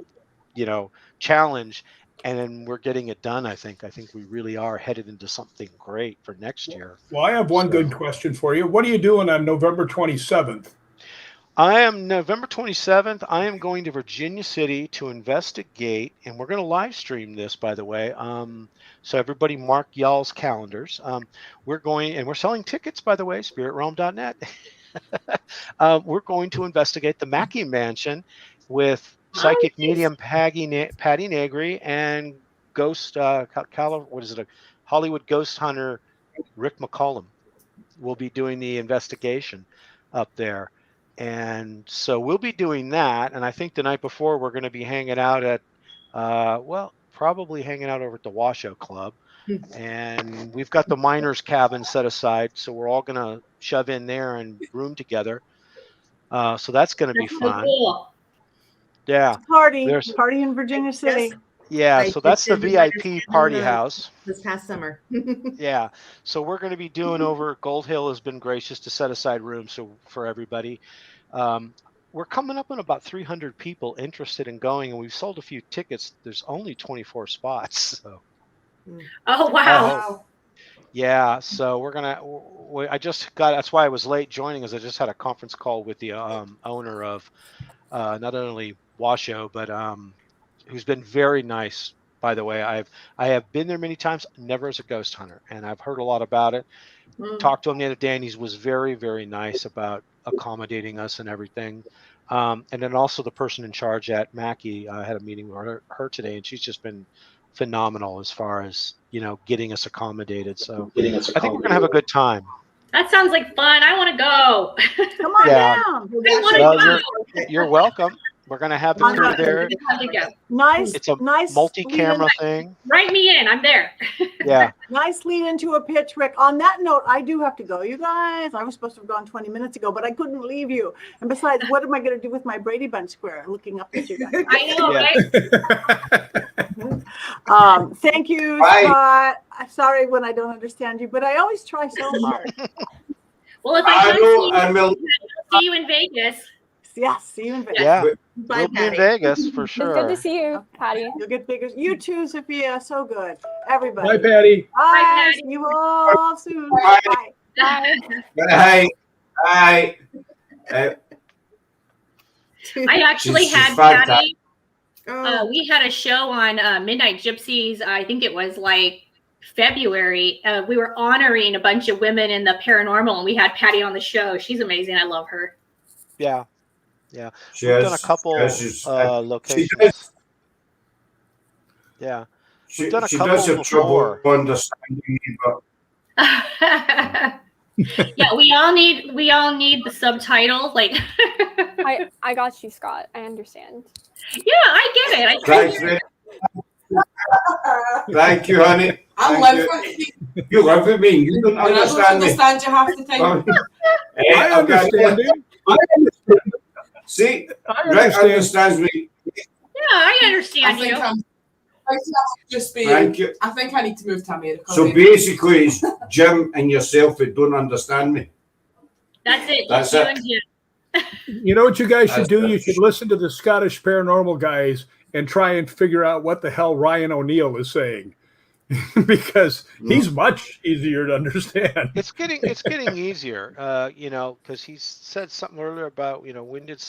you know, challenge. And then we're getting it done. I think we really are headed into something great for next year. Well, I have one good question for you. What are you doing on November 27th? I am November 27th. I am going to Virginia City to investigate, and we're going to live stream this, by the way. So everybody mark y'all's calendars. We're selling tickets, by the way, spiritrealm.net. We're going to investigate the Mackey Mansion with psychic medium Patti Negri and ghost, Hollywood ghost hunter Rick Mcallum will be doing the investigation up there. And so we'll be doing that. And I think the night before we're going to be hanging out at, probably hanging out over at the Washoe Club. And we've got the miners' cabin set aside, so we're all gonna shove in there and room together. So that's gonna be fun. Cool. Yeah. Party There's- in Virginia City. Yeah, so that's the VIP party house. This past summer. Yeah, so we're going to be doing over. Gold Hill has been gracious to set aside rooms for everybody. We're coming up on about 300 people interested in going, and we've sold a few tickets. There's only 24 spots. So. Oh wow! Yeah, so we're gonna. I just got. That's why I was late joining, as I just had a conference call with the owner of not only Washoe, but who's been very nice. By the way, I have been there many times, never as a ghost hunter, and I've heard a lot about it. Talked to him the other day, and he was very, very nice about accommodating us and everything. And then also the person in charge at Mackey, I had a meeting with her today, and she's just been phenomenal as far as getting us accommodated. So I think we're gonna have a good time. That sounds like fun. I want to go. Come on down. I want to go. You're welcome. We're gonna have the crew there. Nice. It's a nice multi-camera thing. Write me in. I'm there. Yeah. Nice lead into a pitch, Rick. On that note, I do have to go. You guys, I was supposed to have gone 20 minutes ago, but I couldn't leave you. And besides, what am I going to do with my Brady Bunch square? Looking up at you guys. I know, right? Thank you, Scott. I'm sorry when I don't understand you, but I always try so hard. Well, if I don't see you in Vegas. Yeah, see you in Vegas. Yeah, Bye, we'll be in Vegas for sure. It's good to see you, Patty. You'll get bigger. You too, Sophia. So good. Everybody. Bye, Patty. Bye. See you all soon. Bye. Bye. Bye. Bye. I actually had Patty. We had a show on Midnight Gypsies. I think it was like February. We were honoring a bunch of women in the paranormal, and we had Patty on the show. She's amazing. I love her. Yeah. Yeah. We've done a couple locations. Yeah. We've done a couple does have before. trouble understanding me, but Yeah, we all need the subtitle. Like I got you, Scott. I understand. Yeah, I get it. Thanks, Rick. Thank you, honey. I live with you. You live with me. You don't understand me. I don't understand you half the time. I understand you. See, I Rick understands me. Yeah, I understand you. Thank you. I think I need to move to America. So basically, it's Jim and yourself that don't understand me. That's it. That's you it. and Jim. You know what you guys should do? You should listen to the Scottish paranormal guys and try and figure out what the hell Ryan O'Neill is saying. Because he's much easier to understand. It's getting easier, because he said something earlier about, when did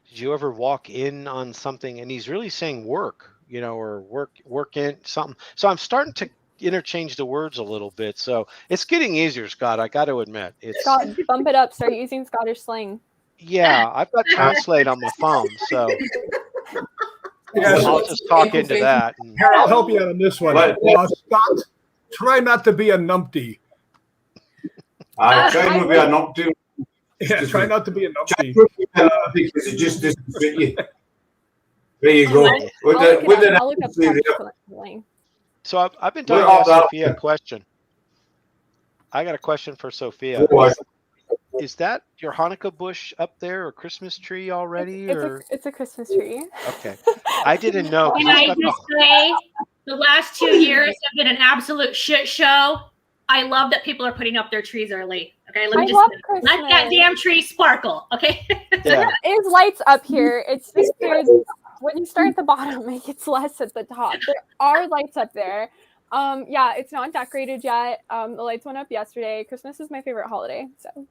you ever walk in on something? And he's really saying work, or work in something. So I'm starting to interchange the words a little bit. So it's getting easier, Scott. I got to admit. Scott, bump it up. Start using Scottish slang. Yeah, I've got Translate on my phone, so. Yes. I'll just talk into that. Here, I'll help you out on this one. Scott, try not to be a numpty. I try not to be a numpty. Yeah, try not to be a numpty. Because it just doesn't fit you. There you go. I'll look up Scottish slang. So I've been talking to Sophia a question. I got a question for Sophia. Is that your Hanukkah bush up there, or Christmas tree already? It's a Christmas tree. Okay. I didn't know. Can I just say, the last 2 years have been an absolute shit show. I love that people are putting up their trees early. Okay, let that damn tree sparkle. Okay. There is lights up here. It's just when you start at the bottom, it gets less at the top. There are lights up there. Yeah, it's not decorated yet. The lights went up yesterday. Christmas is my favorite holiday, so.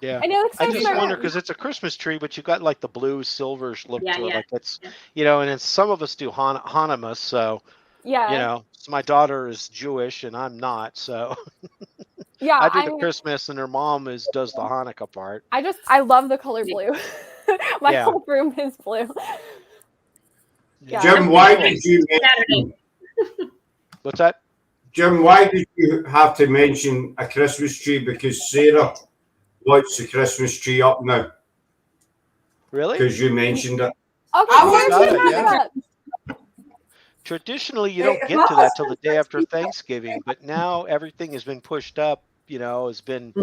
Yeah, I know. I just wonder because it's a Christmas tree, but you got like the blue silver look to it, like it's and then some of us do Hanukkah, so so my daughter is Jewish and I'm not, so I do the Christmas and her mom does the Hanukkah part. I love the color blue. My whole room is blue. Yeah. Jim, why did you mention? What's that? Jim, why did you have to mention a Christmas tree? Because Sarah wants the Christmas tree up now. Really? Because you mentioned it. Okay, Traditionally, you don't get to that till the day after Thanksgiving, but now everything has been pushed up. Has been.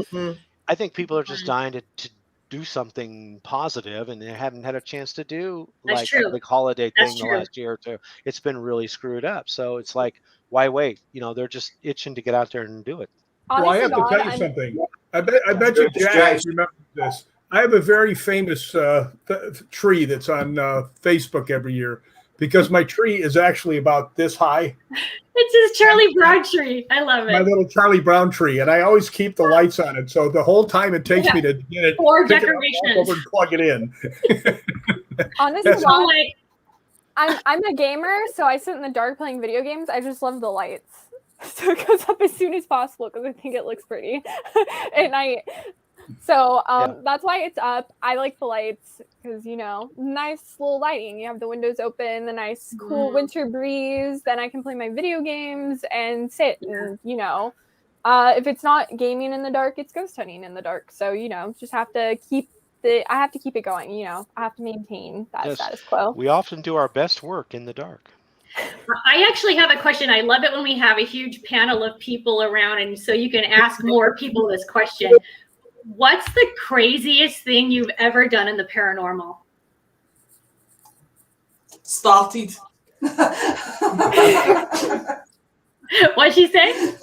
I think people are just dying to do something positive, and they haven't had a chance to do like a big holiday thing the last year or two. It's been really screwed up. So it's like, why wait? They're just itching to get out there and do it. Well, I have to tell you something. I bet you Jack remembers this. I have a very famous tree that's on Facebook every year because my tree is actually about this high. It's his Charlie Brown tree. I love it. My little Charlie Brown tree, and I always keep the lights on it. So the whole time it takes me to get it, or pick decorations, it up, over and plug it in. Honestly, I'm a gamer, so I sit in the dark playing video games. I just love the lights. So it goes up as soon as possible because I think it looks pretty at night. So that's why it's up. I like the lights because, nice little lighting. You have the windows open, the nice cool winter breeze. Then I can play my video games and sit. And, if it's not gaming in the dark, it's ghost hunting in the dark. So, just have to keep I have to keep it going. I have to maintain that status quo. We often do our best work in the dark. I actually have a question. I love it when we have a huge panel of people around, and so you can ask more people this question. What's the craziest thing you've ever done in the paranormal? Started. What'd she say?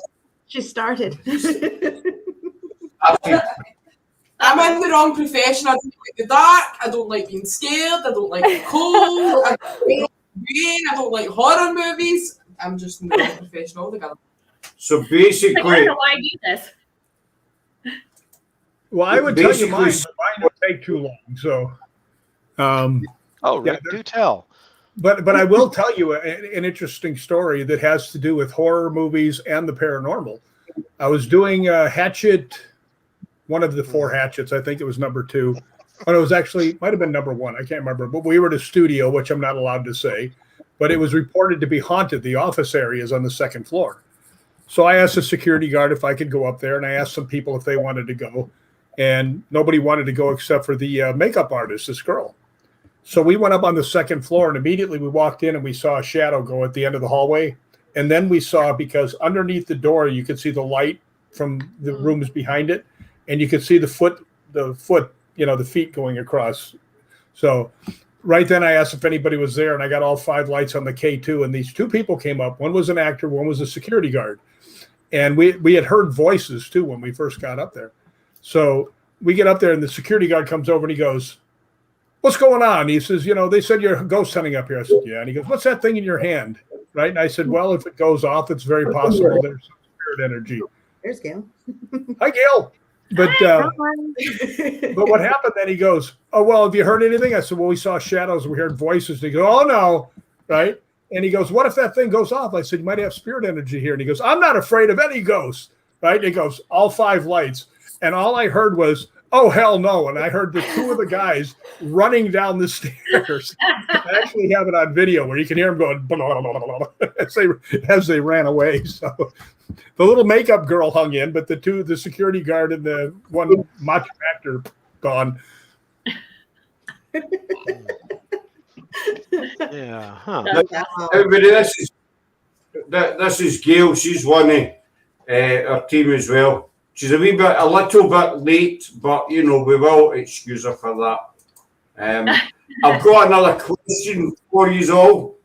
She started. I'm in the wrong profession. I don't like the dark. I don't like being scared. I don't like the cold. I don't like horror movies. I'm just in the wrong profession altogether. So basically, I don't know why I do this. Well, I would tell you mine, but mine would take too long. So, do tell. But I will tell you an interesting story that has to do with horror movies and the paranormal. I was doing Hatchet, one of the 4 Hatchets. I think it was number 2. Oh, it was actually, might have been number 1. I can't remember. But we were at a studio, which I'm not allowed to say. But it was reported to be haunted. The office area is on the 2nd floor. So I asked the security guard if I could go up there, and I asked some people if they wanted to go. And nobody wanted to go except for the makeup artist, this girl. So we went up on the 2nd floor, and immediately we walked in and we saw a shadow go at the end of the hallway. And then we saw, because underneath the door, you could see the light from the rooms behind it. And you could see the feet going across. So right then I asked if anybody was there, and I got all 5 lights on the K2. And these 2 people came up. One was an actor, one was a security guard. And we had heard voices, too, when we first got up there. So we get up there, and the security guard comes over, and he goes, "What's going on?" He says, "They said you're ghost hunting up here." I said, "Yeah." And he goes, "What's that thing in your hand?" Right? And I said, "Well, if it goes off, it's very possible there's some spirit energy." There's Gail. Hi, Gail. But what happened then? He goes, "Oh, well, have you heard anything?" I said, "Well, we saw shadows. We heard voices." And he goes, "Oh, no." Right? And he goes, "What if that thing goes off?" I said, "You might have spirit energy here." And he goes, "I'm not afraid of any ghosts." Right? And he goes, all 5 lights. And all I heard was, "Oh, hell no." And I heard the 2 of the guys running down the stairs. I actually have it on video where you can hear them going blah, blah, blah, blah, as they ran away. So the little makeup girl hung in, but the security guard and the one macho actor gone. Yeah. Huh. Everybody, this is Gail. She's one of our team as well. She's a little bit late, but we will excuse her for that. I've got another question for you all.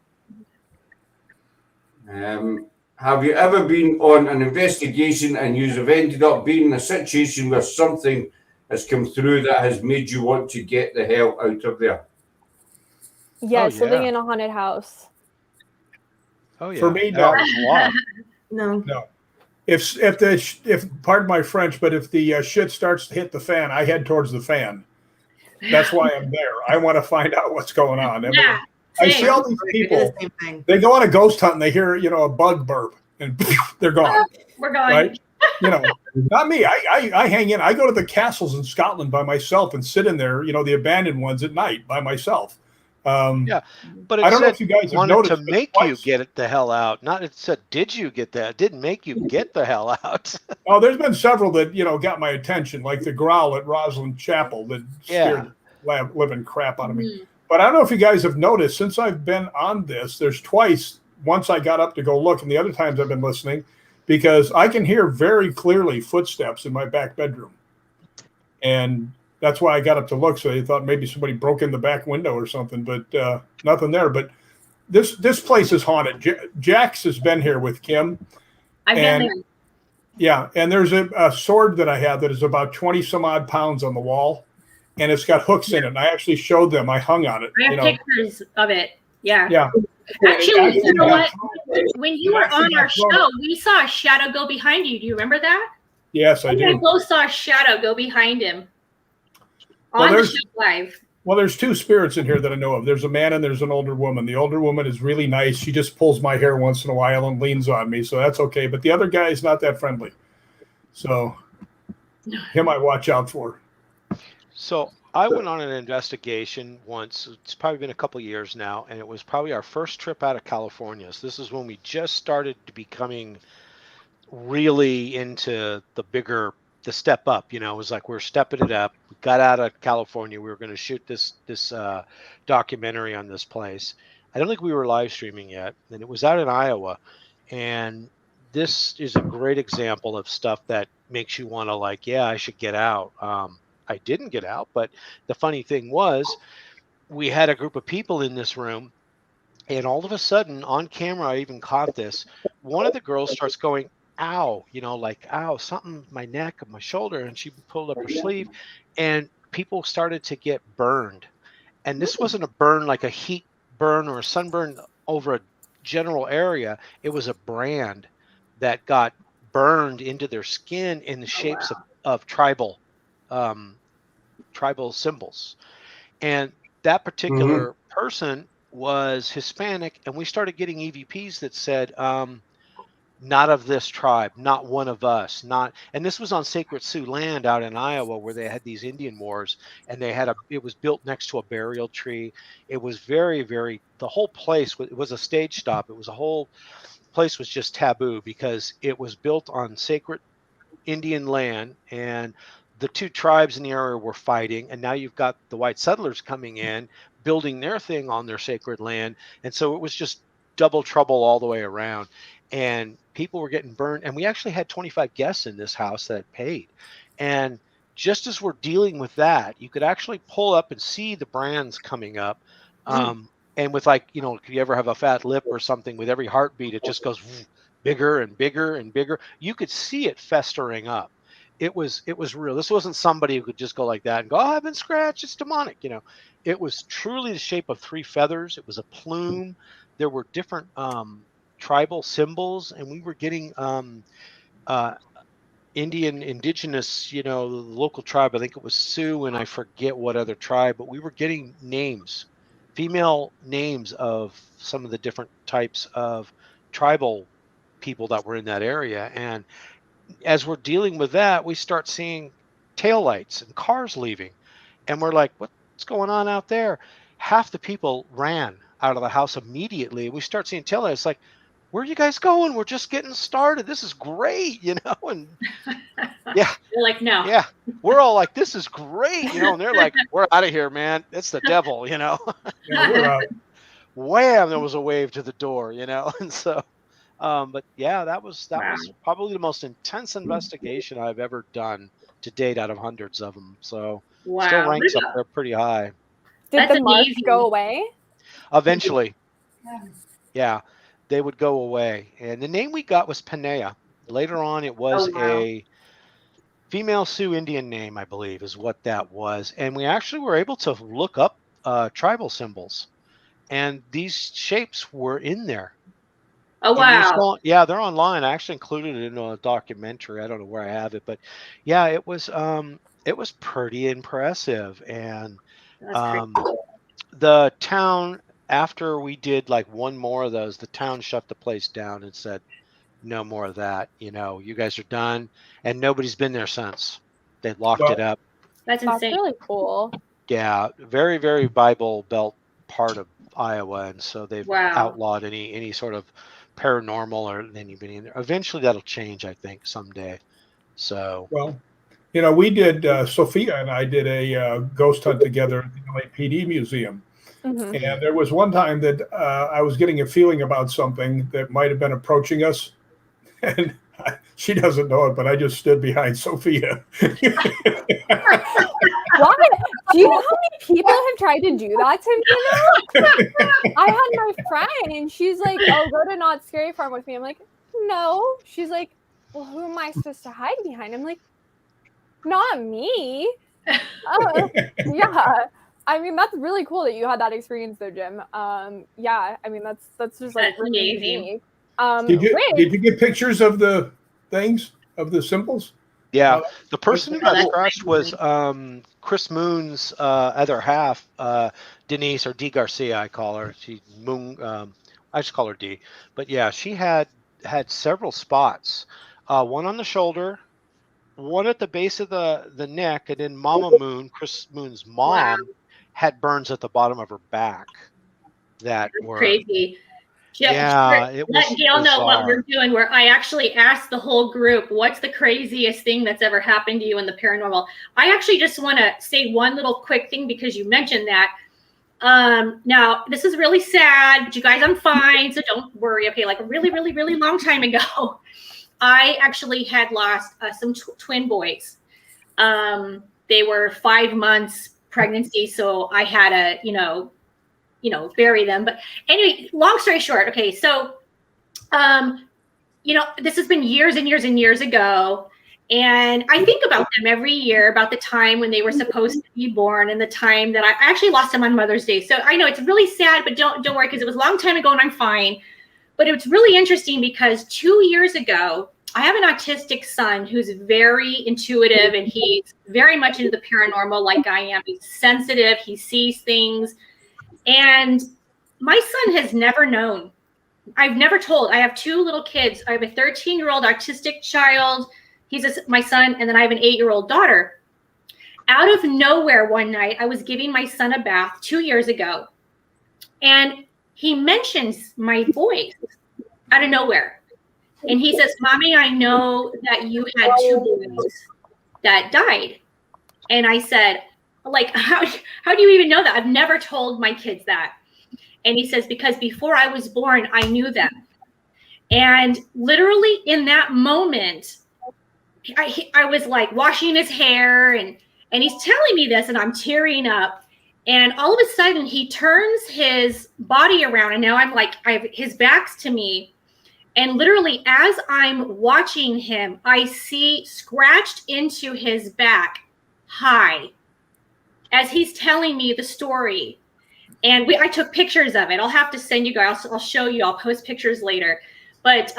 Have you ever been on an investigation and you have ended up being in a situation where something has come through that has made you want to get the hell out of there? Yes, living in a haunted house. Oh yeah. For me, no. No. If pardon my French, but if the shit starts to hit the fan, I head towards the fan. That's why I'm there. I want to find out what's going on. Yeah, I see all these people. They go on a ghost hunt and they hear a bug burp and they're gone. We're going. Right? Not me. I hang in. I go to the castles in Scotland by myself and sit in there. The abandoned ones at night by myself. But I don't know if you guys have noticed to make you get the hell out. Not it said, did you get that? It didn't make you get the hell out. Oh, there's been several that got my attention, like the growl at Rosalind Chapel that scared living crap out of me. But I don't know if you guys have noticed, since I've been on this, there's twice once I got up to go look, and the other times I've been listening, because I can hear very clearly footsteps in my back bedroom. And that's why I got up to look. So I thought maybe somebody broke in the back window or something, but nothing there. But this place is haunted. Jax has been here with Kim. I've been there. Yeah, and there's a sword that I have that is about 20 some odd pounds on the wall, and it's got hooks in it. And I actually showed them. I hung on it. I have pictures of it. Yeah. Yeah. Actually, you know what? When you were on our show, we saw a shadow go behind you. Do you remember that? Yes, I do. We both saw a shadow go behind him on the show live. Well, there's two spirits in here that I know of. There's a man and there's an older woman. The older woman is really nice. She just pulls my hair once in a while and leans on me, so that's okay. But the other guy is not that friendly. So him I watch out for. So I went on an investigation once. It's probably been a couple of years now, and it was probably our first trip out of California. So this is when we just started to becoming really into the step up. You know, it was like we're stepping it up. We got out of California. We were going to shoot this documentary on this place. I don't think we were live streaming yet, and it was out in Iowa. And this is a great example of stuff that makes you want to I should get out. I didn't get out, but the funny thing was we had a group of people in this room, and all of a sudden on camera, I even caught this. One of the girls starts going, ow, ow, something, my neck and my shoulder. And she pulled up her sleeve, and people started to get burned. And this wasn't a burn like a heat burn or a sunburn over a general area. It was a brand that got burned into their skin in the shapes of tribal symbols. And that particular person was Hispanic, and we started getting EVPs that said, not of this tribe, not one of us, and this was on Sacred Sioux land out in Iowa, where they had these Indian wars, and it was built next to a burial tree. It was very, very, the whole place was a stage stop. It was a whole place was just taboo because it was built on sacred Indian land, and the two tribes in the area were fighting, and now you've got the white settlers coming in, building their thing on their sacred land. And so it was just double trouble all the way around, and people were getting burned. And we actually had 25 guests in this house that paid. And just as we're dealing with that, you could actually pull up and see the brands coming up. And with if you ever have a fat lip or something, with every heartbeat, it just goes bigger and bigger and bigger. You could see it festering up. It was real. This wasn't somebody who could just go like that and go, oh, I've been scratched, it's demonic. It was truly the shape of three feathers. It was a plume. There were different tribal symbols, and we were getting indigenous, the local tribe. I think it was Sioux, and I forget what other tribe, but we were getting names, female names of some of the different types of tribal people that were in that area. And as we're dealing with that, we start seeing taillights and cars leaving. And we're like, what's going on out there? Half the people ran out of the house immediately. We start seeing taillights, like, where are you guys going? We're just getting started. This is great, And yeah. You're like, no. Yeah. We're all like, this is great, And they're like, we're out of here, man. It's the devil, Yeah, we're out. Wham, there was a wave to the door, And so but yeah, that was probably the most intense investigation I've ever done to date out of hundreds of them. So still ranks up there pretty high. Did the marks go away? Eventually. Yeah, they would go away. And the name we got was Panea. Later on, it was a female Sioux Indian name, I believe, is what that was. And we actually were able to look up tribal symbols. And these shapes were in there. Oh, wow. Yeah, they're online. I actually included it in a documentary. I don't know where I have it, but yeah, it was pretty impressive. And the town, after we did one more of those, the town shut the place down and said, no more of that. You guys are done. And nobody's been there since. They locked it up. That's insane. That's really cool. Yeah, very, very Bible Belt part of Iowa. And so they've outlawed any sort of paranormal or anybody in there. Eventually that'll change, I think, someday. So we did Sophia and I did a ghost hunt together at the LAPD museum. Mhm. And there was one time that I was getting a feeling about something that might have been approaching us. And she doesn't know it, but I just stood behind Sophia. Why? Do you know how many people have tried to do that to me now? I had my friend and she's like, oh, go to Not Scary Farm with me. I'm like, no. She's like, well, who am I supposed to hide behind? I'm like, not me. Yeah. I mean, that's really cool that you had that experience though, Jim. Yeah, I mean, that's just like That's really amazing. unique. Did you get pictures of the things, of the symbols? Yeah, the person who got scratched was Chris Moon's other half, Denise, or D Garcia, I call her. She Moon. I just call her D. But yeah, she had several spots. One on the shoulder, one at the base of the neck, and then Mama Moon, Chris Moon's mom, had burns at the bottom of her back. That were Crazy. Yeah, it was let Gail know what bizarre. we're doing, where I actually asked the whole group, what's the craziest thing that's ever happened to you in the paranormal? I actually just want to say one little quick thing because you mentioned that. Now, this is really sad, but you guys, I'm fine, so don't worry. Okay, like a really, really, really long time ago, I actually had lost some twin boys. They were 5 months pregnancy, so I had to, bury them. But anyway, long story short, okay, so, this has been years and years and years ago. And I think about them every year, about the time when they were supposed to be born and the time that I actually lost them on Mother's Day. So I know it's really sad, but don't worry, because it was a long time ago and I'm fine. But it's really interesting because 2 years ago, I have an autistic son who's very intuitive and he's very much into the paranormal like I am. He's sensitive, he sees things. And my son has never known. I've never told. I have 2 little kids. I have a 13-year-old autistic child. He's my son. And then I have an 8-year-old daughter. Out of nowhere one night, I was giving my son a bath 2 years ago. And he mentions my voice out of nowhere. And he says, Mommy, I know that you had 2 boys that died. And I said, like, how do you even know that? I've never told my kids that. And he says, because before I was born, I knew them. And literally in that moment, I was like washing his hair and he's telling me this and I'm tearing up. And all of a sudden he turns his body around and now I'm like, his back's to me. And literally as I'm watching him, I see scratched into his back, hi, as he's telling me the story. And I took pictures of it. I'll have to send you guys. I'll show you. I'll post pictures later. But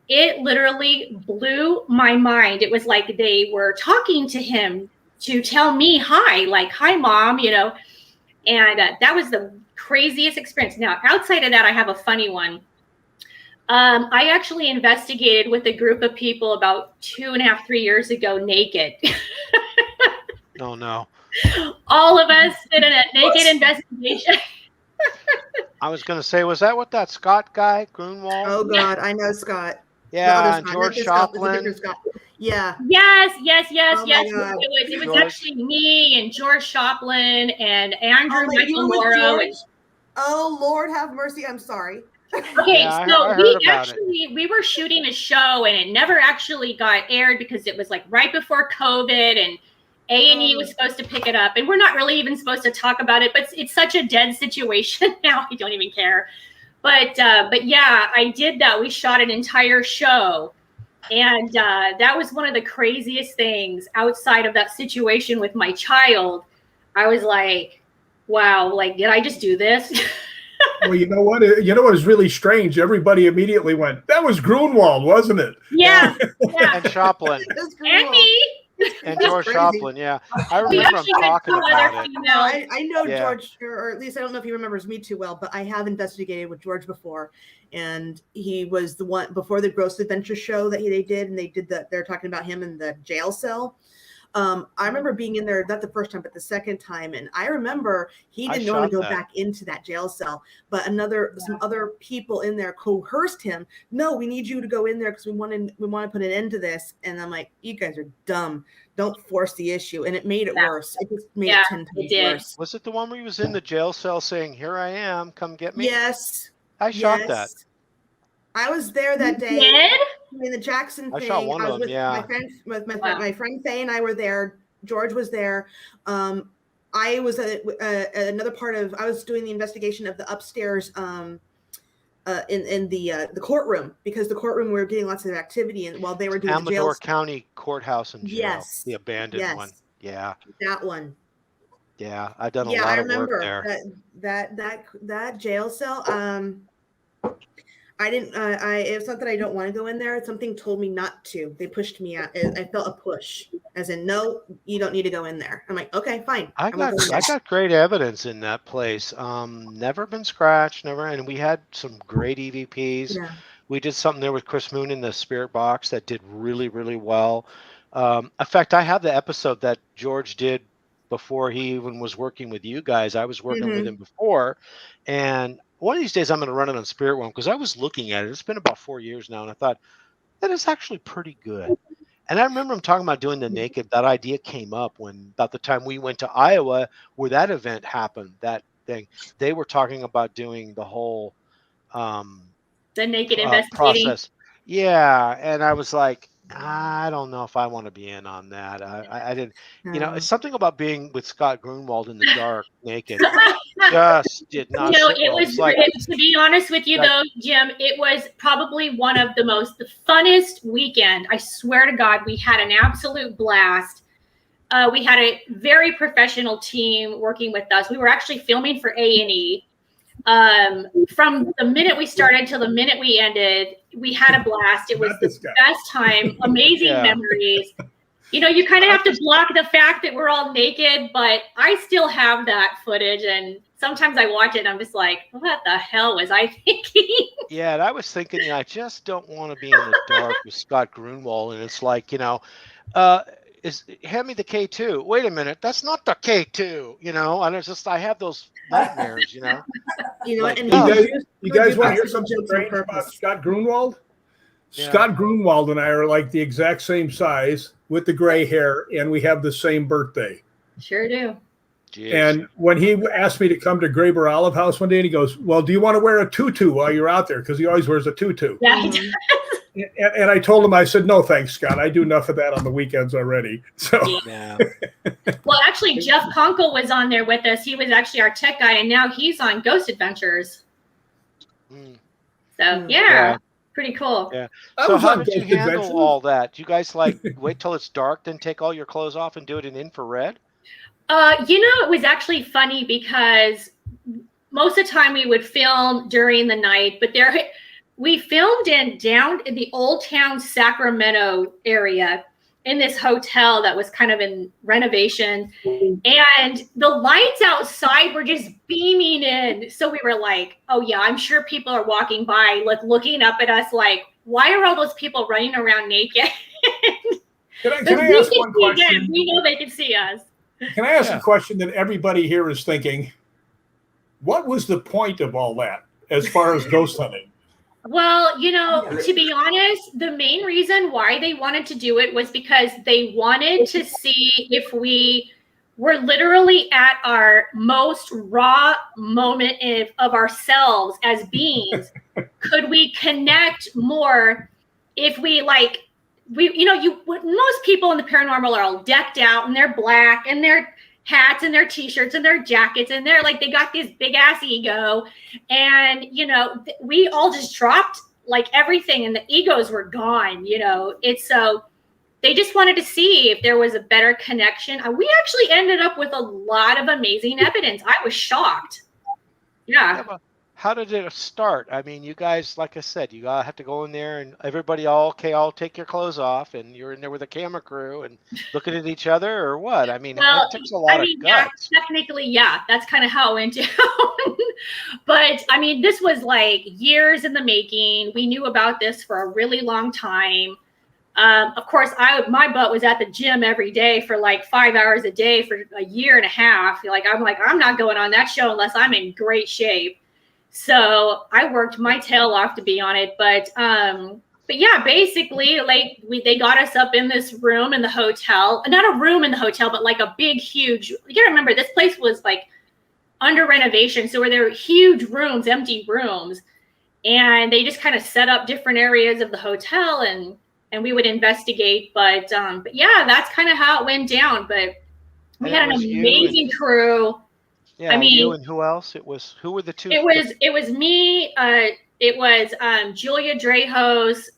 it literally blew my mind. It was like they were talking to him to tell me hi, like, hi, Mom, And that was the craziest experience. Now, outside of that, I have a funny one. I actually investigated with a group of people about 2.5, 3 years ago, naked. Oh, no. All of us did a naked investigation. I was going to say, was that what that Scott guy, Grunwald? Oh God, I know Scott. Yeah, and George Shoplin. Yeah. Yes. Oh It was actually me and George Shoplin and Andrew Michael Morrow. Oh Lord, have mercy! I'm sorry. Okay, Yeah, so I we were shooting a show and it never actually got aired because it was like right before COVID and A&E was supposed to pick it up, and we're not really even supposed to talk about it, but it's such a dead situation now. I don't even care. But yeah, I did that. We shot an entire show, and that was one of the craziest things outside of that situation with my child. I was like, wow, like, did I just do this? Well, you know what? You know what is really strange? Everybody immediately went, that was Grunwald, wasn't it? Yeah. And Shoplin. And me. And George Shoplin, yeah. I remember him talking about it. I know Yeah. George, or at least I don't know if he remembers me too well, but I have investigated with George before. And he was the one before the Gross Adventure show that they did. And they're talking about him in the jail cell. I remember being in there, not the first time, but the second time. And I remember he didn't want to go back into that jail cell, but some other people in there coerced him. No, we need you to go in there because we want to put an end to this. And I'm like, you guys are dumb. Don't force the issue. And it made it worse. It just made it 10 times worse. Was it the one where he was in the jail cell saying, "Here I am, come get me"? Yes. I shot that. I was there that day. Did? In the Jackson I thing. shot one I was of them, with my friend Faye and I were there. George was there. I was another part of. I was doing the investigation of the upstairs in the courtroom, because the courtroom we were getting lots of activity and while they were doing the jail. Amador County Courthouse and jail. Yes. The abandoned one. Yeah. That one. Yeah, I've done a lot of work there. That jail cell. I didn't. It's not that I don't want to go in there. Something told me not to. They pushed me out. I felt a push, as in, no, you don't need to go in there. I'm like, okay, fine. I got great evidence in that place. Never been scratched, never. And we had some great EVPs. Yeah. We did something there with Chris Moon in the spirit box that did really, really well. In fact, I have the episode that George did before he even was working with you guys. I was working with him before, and one of these days I'm going to run it on Spirit One, because I was looking at it. It's been about 4 years now, and I thought that is actually pretty good. And I remember him talking about doing the naked. That idea came up when about the time we went to Iowa, where that event happened. That thing, they were talking about doing the whole the naked investigating process. Yeah, and I was like, I don't know if I want to be in on that. I didn't, it's something about being with Scott Grunwald in the dark, naked. Just did not. It was like, to be honest with you, though, Jim, it was probably one of the funnest weekend. I swear to God, we had an absolute blast. We had a very professional team working with us. We were actually filming for A&E. From the minute we started till the minute we ended, we had a blast. It was the best time, amazing memories. You kind of have to block the fact that we're all naked, but I still have that footage, and sometimes I watch it and I'm just like, what the hell was I thinking? Yeah, and I was thinking, I just don't want to be in the dark with Scott Grunwald, and it's like, hand me the K2. Wait a minute, that's not the K2, and it's just, I have those nightmares, You guys want to hear something strange about Scott Grunwald? Yeah. Scott Grunwald and I are like the exact same size with the gray hair, and we have the same birthday. Sure do. Jeez. And when he asked me to come to Graber Olive House one day, and he goes, well, do you want to wear a tutu while you're out there? Because he always wears a tutu. Yeah, he does. And I told him, I said, no, thanks, Scott. I do enough of that on the weekends already. So, yeah. Well, actually, Jeff Conkle was on there with us. He was actually our tech guy, and now he's on Ghost Adventures. So, yeah. Pretty cool. Yeah. So how did you handle all that? Do you guys wait till it's dark, then take all your clothes off and do it in infrared? It was actually funny because most of the time we would film during the night, but we filmed down in the Old Town Sacramento area in this hotel that was kind of in renovation, and the lights outside were just beaming in. So we were like, oh yeah, I'm sure people are walking by, looking up at us like, why are all those people running around naked? Can I ask one question? We know they can see us. Can I ask a question that everybody here is thinking? What was the point of all that as far as ghost hunting? Well, to be honest, the main reason why they wanted to do it was because they wanted to see if we were literally at our most raw moment of ourselves as beings. Could we connect more if we most people in the paranormal are all decked out and they're black and their hats and their t-shirts and their jackets, and they're like, they got this big ass ego, and we all just dropped everything and the egos were gone. It's so they just wanted to see if there was a better connection. We actually ended up with a lot of amazing evidence. I was shocked. Yeah. How did it start? I mean, you guys, like I said, you have to go in there and everybody all take your clothes off, and you're in there with a camera crew and looking at each other, or what? I mean, it takes a lot of guts. Yeah, technically, yeah, that's kind of how it went down. But I mean, this was years in the making. We knew about this for a really long time. Of course, my butt was at the gym every day for like 5 hours a day for a year and a half. I'm not going on that show unless I'm in great shape. So I worked my tail off to be on it. But yeah, basically, like they got us up in this room in the hotel, not a room in the hotel, but like a big, huge. You gotta remember, this place was like under renovation, so there were huge rooms, empty rooms, and they just kind of set up different areas of the hotel, and we would investigate. But yeah, that's kind of how it went down. But we had an amazing crew. Yeah, I mean, you and who else? Who were the two? It was me. It was Julia Drehos.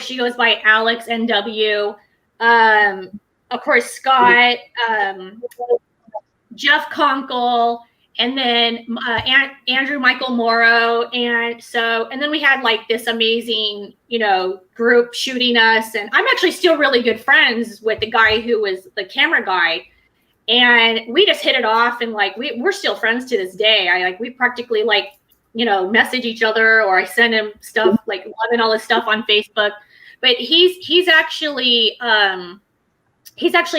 She goes by Alex NW. Of course, Scott, Jeff Conkle, and then Andrew Michael Morrow. And then we had like this amazing, group shooting us. And I'm actually still really good friends with the guy who was the camera guy. And we just hit it off, and like we're still friends to this day. We practically message each other, or I send him stuff like loving all his stuff on Facebook. But he's actually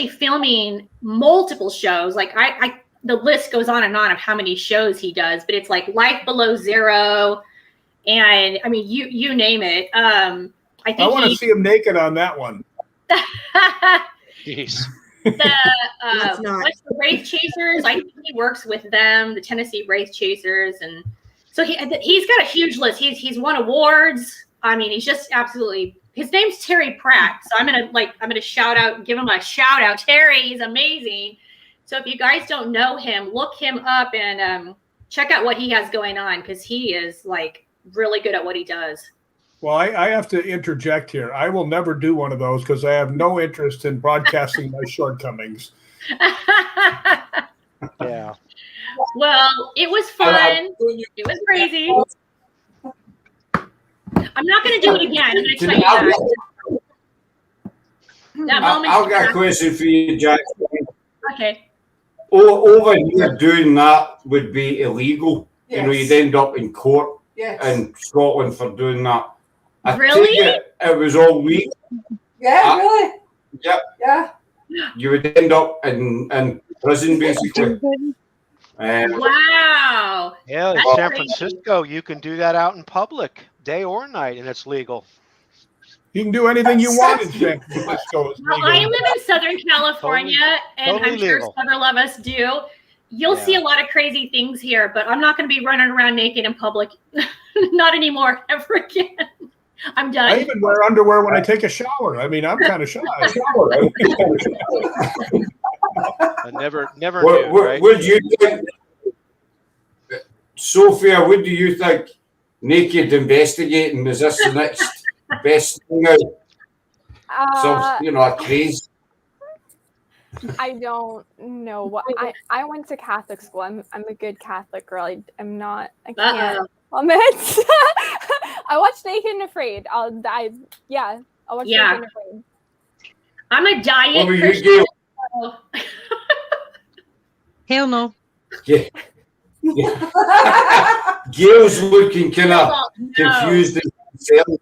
filming multiple shows. Like the list goes on and on of how many shows he does. But it's like Life Below Zero, and I mean you name it. I want to see him naked on that one. Jeez. What's the Wraith Chasers? I think he works with them, the Tennessee Wraith Chasers, and so he's got a huge list. He's won awards. I mean, he's just absolutely. His name's Terry Pratt, so I'm gonna give him a shout out. Terry, he's amazing. So if you guys don't know him, look him up and check out what he has going on, because he is like really good at what he does. Well, I have to interject here. I will never do one of those because I have no interest in broadcasting my shortcomings. Yeah. Well, it was fun. It was crazy. I'm not going to do it again. I'm going to tell you that. I've got a question for you, Jack. Okay. Over here, doing that would be illegal. Yes. You'd end up in court in Scotland for doing that. Really? It was all legal. Yeah, really? Yep. Yeah. You would end up in prison, basically. Wow. Yeah, in San Francisco, you can do that out in public, day or night, and it's legal. You can do anything you want in San Francisco. Well, I live in Southern California, and I'm sure several of us do. You'll see a lot of crazy things here, but I'm not going to be running around naked in public. Not anymore, ever again. I'm done. I even wear underwear when I take a shower. I mean, I'm kind of shy. I never knew, right? Would you think, Sophia, what do you think naked investigating, is this the next best thing out? A craze? I don't know what I went to Catholic school. I'm a good Catholic girl. I can't comment. I watched Naked and Afraid. I'll watch Naked and Afraid. I'm a diet Christian. Hell no. Yeah. Gail's looking kind of confused and concerned.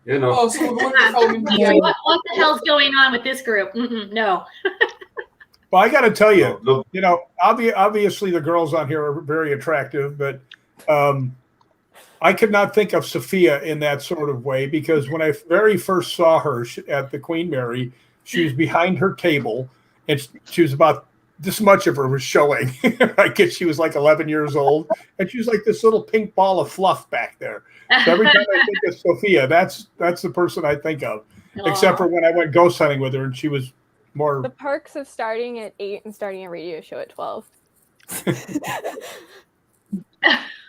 What the hell's going on with this group? No. Well, I got to tell you, obviously the girls on here are very attractive, but I could not think of Sophia in that sort of way, because when I very first saw her at the Queen Mary, she was behind her table, and she was about this much of her was showing. I guess she was like 11 years old, and she was like this little pink ball of fluff back there. So every time I think of Sophia, that's the person I think of. Aww. Except for when I went ghost hunting with her, and she was more. The perks of starting at 8 and starting a radio show at 12. It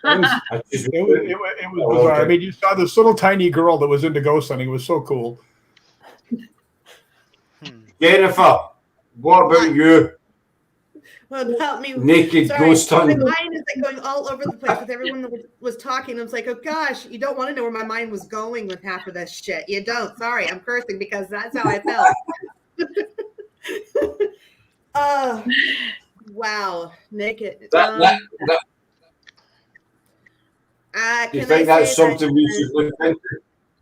was bizarre. Okay. I mean, you saw this little tiny girl that was into ghost hunting. It was so cool. Jennifer, what about you? Well, about me. Naked ghost hunting. My mind is like going all over the place with everyone that was talking. I was like, oh gosh, you don't want to know where my mind was going with half of this shit. You don't. Sorry, I'm cursing because that's how I felt. Oh, wow. Naked. You think that's something we should look into?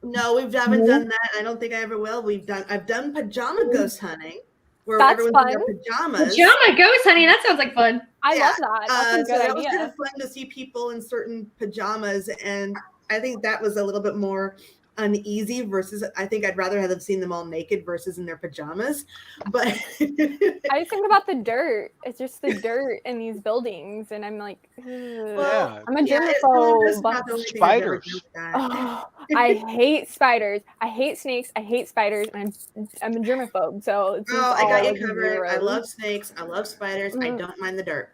No, we haven't done that. I don't think I ever will. I've done pajama ghost hunting, where That's everyone's in fun. their pajamas. Pajama ghost honey, that sounds like fun. I love that. That's a good so that idea. was kind of fun to see people in certain pajamas, and I think that was a little bit more uneasy versus I think I'd rather have seen them all naked versus in their pajamas. But I just think about the dirt. It's just the dirt in these buildings, and I'm like, Yeah. I'm a yeah, germaphobe. Spiders. Oh, I hate spiders. I hate snakes. I hate spiders, and I'm a germaphobe. So it's just I got all you covered. zeros. I love snakes. I love spiders. I don't mind the dirt.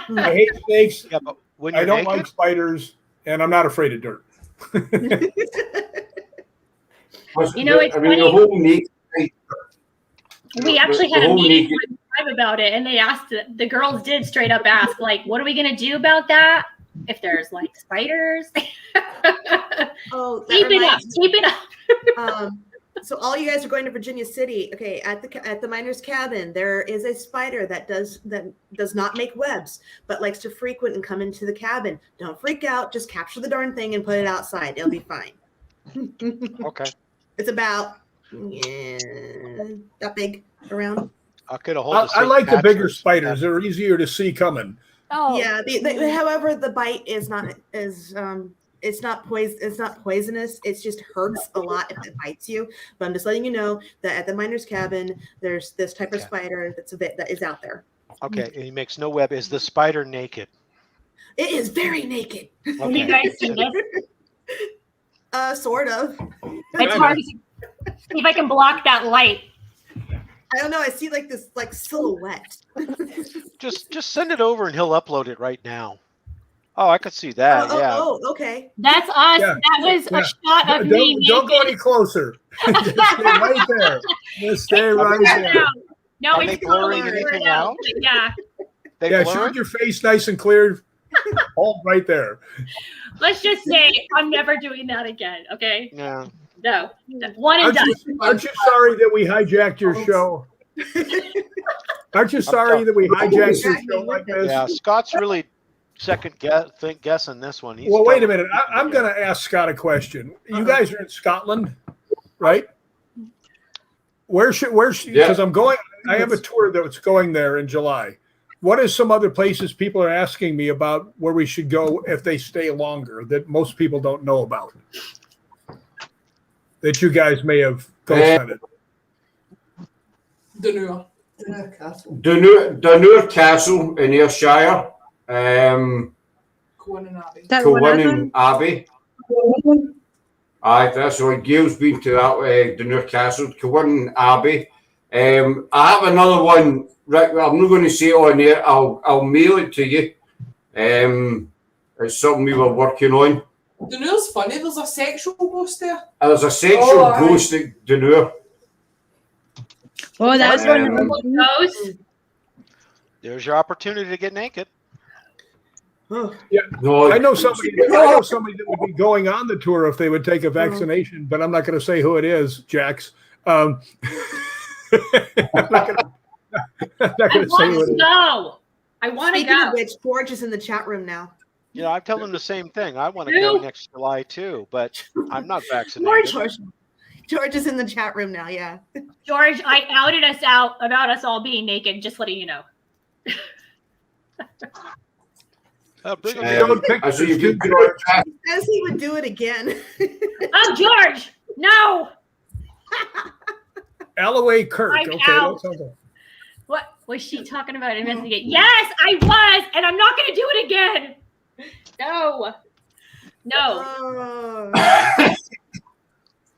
I hate snakes. Yeah, but when I you're don't naked, like spiders, and I'm not afraid of dirt. You know, it's funny. The whole naked, We actually the had a whole meeting naked- one time about it, and they asked the girls did straight up ask, like, what are we gonna do about that? If there's like spiders. Oh, keep it up. So all you guys are going to Virginia City. Okay, at the miner's cabin, there is a spider that does not make webs, but likes to frequent and come into the cabin. Don't freak out. Just capture the darn thing and put it outside. It'll be fine. okay. It's about that big around. I could have hold. I like the bigger spiders. They're easier to see coming. Oh, Yeah. However, the bite is not as it's not poisonous. It just hurts a lot if it bites you. But I'm just letting you know that at the miner's cabin, there's this type of spider that is out there. Okay, and he makes no web. Is the spider naked? It is very naked. Okay. You guys see this? Sort of. It's hard to see if I can block that light. I don't know. I see like this silhouette. Just send it over and he'll upload it right now. Oh, I could see that. Yeah. Oh, okay. That's us. Yeah. That was a shot of Don't, me. don't go any closer. Just stay right there. Just stay right there. No, Are it's they blurring totally anything blurred out? but yeah. They Yeah, blur shoot it? your face nice and clear. Hold right there. Let's just say I'm never doing that again. Okay. Yeah. No. One and done. Aren't you sorry that we hijacked your show? Aren't you sorry that we hijacked your show like this? Yeah. Scott's really guessing this one. Well, wait a minute. I'm going to ask Scott a question. You guys are in Scotland, right? Where should because I'm going. I have a tour that's going there in July. What are some other places people are asking me about where we should go if they stay longer that most people don't know about? That you guys may have ghost hunted. Dunure. Dunure Castle in Ayrshire. Cowan Abbey. Aye, that's right. Gail's been to that Dunure Castle, Cowan Abbey. I have another one. Right, I'm not going to say it on there. I'll mail it to you. It's something we were working on. Dunure's funny. There's a sexual ghost there. There's a sexual ghost at Dunure. Oh, that's one of those. There's your opportunity to get naked. Yeah, no, I know somebody that would be going on the tour if they would take a vaccination, but I'm not going to say who it is, Jax. I'm not going to say who it is. Go. I want to go. Of which, George is in the chat room now. You know, I tell them the same thing. I want to go next July too, but I'm not vaccinated. George is in the chat room now. Yeah. George, I outed us out about us all being naked. Just letting you know. Says he would do it again. Oh, George, no. Alloway Kirk. I'm okay, out. What was she talking about? Investigate. Yes, I was, and I'm not going to do it again. No.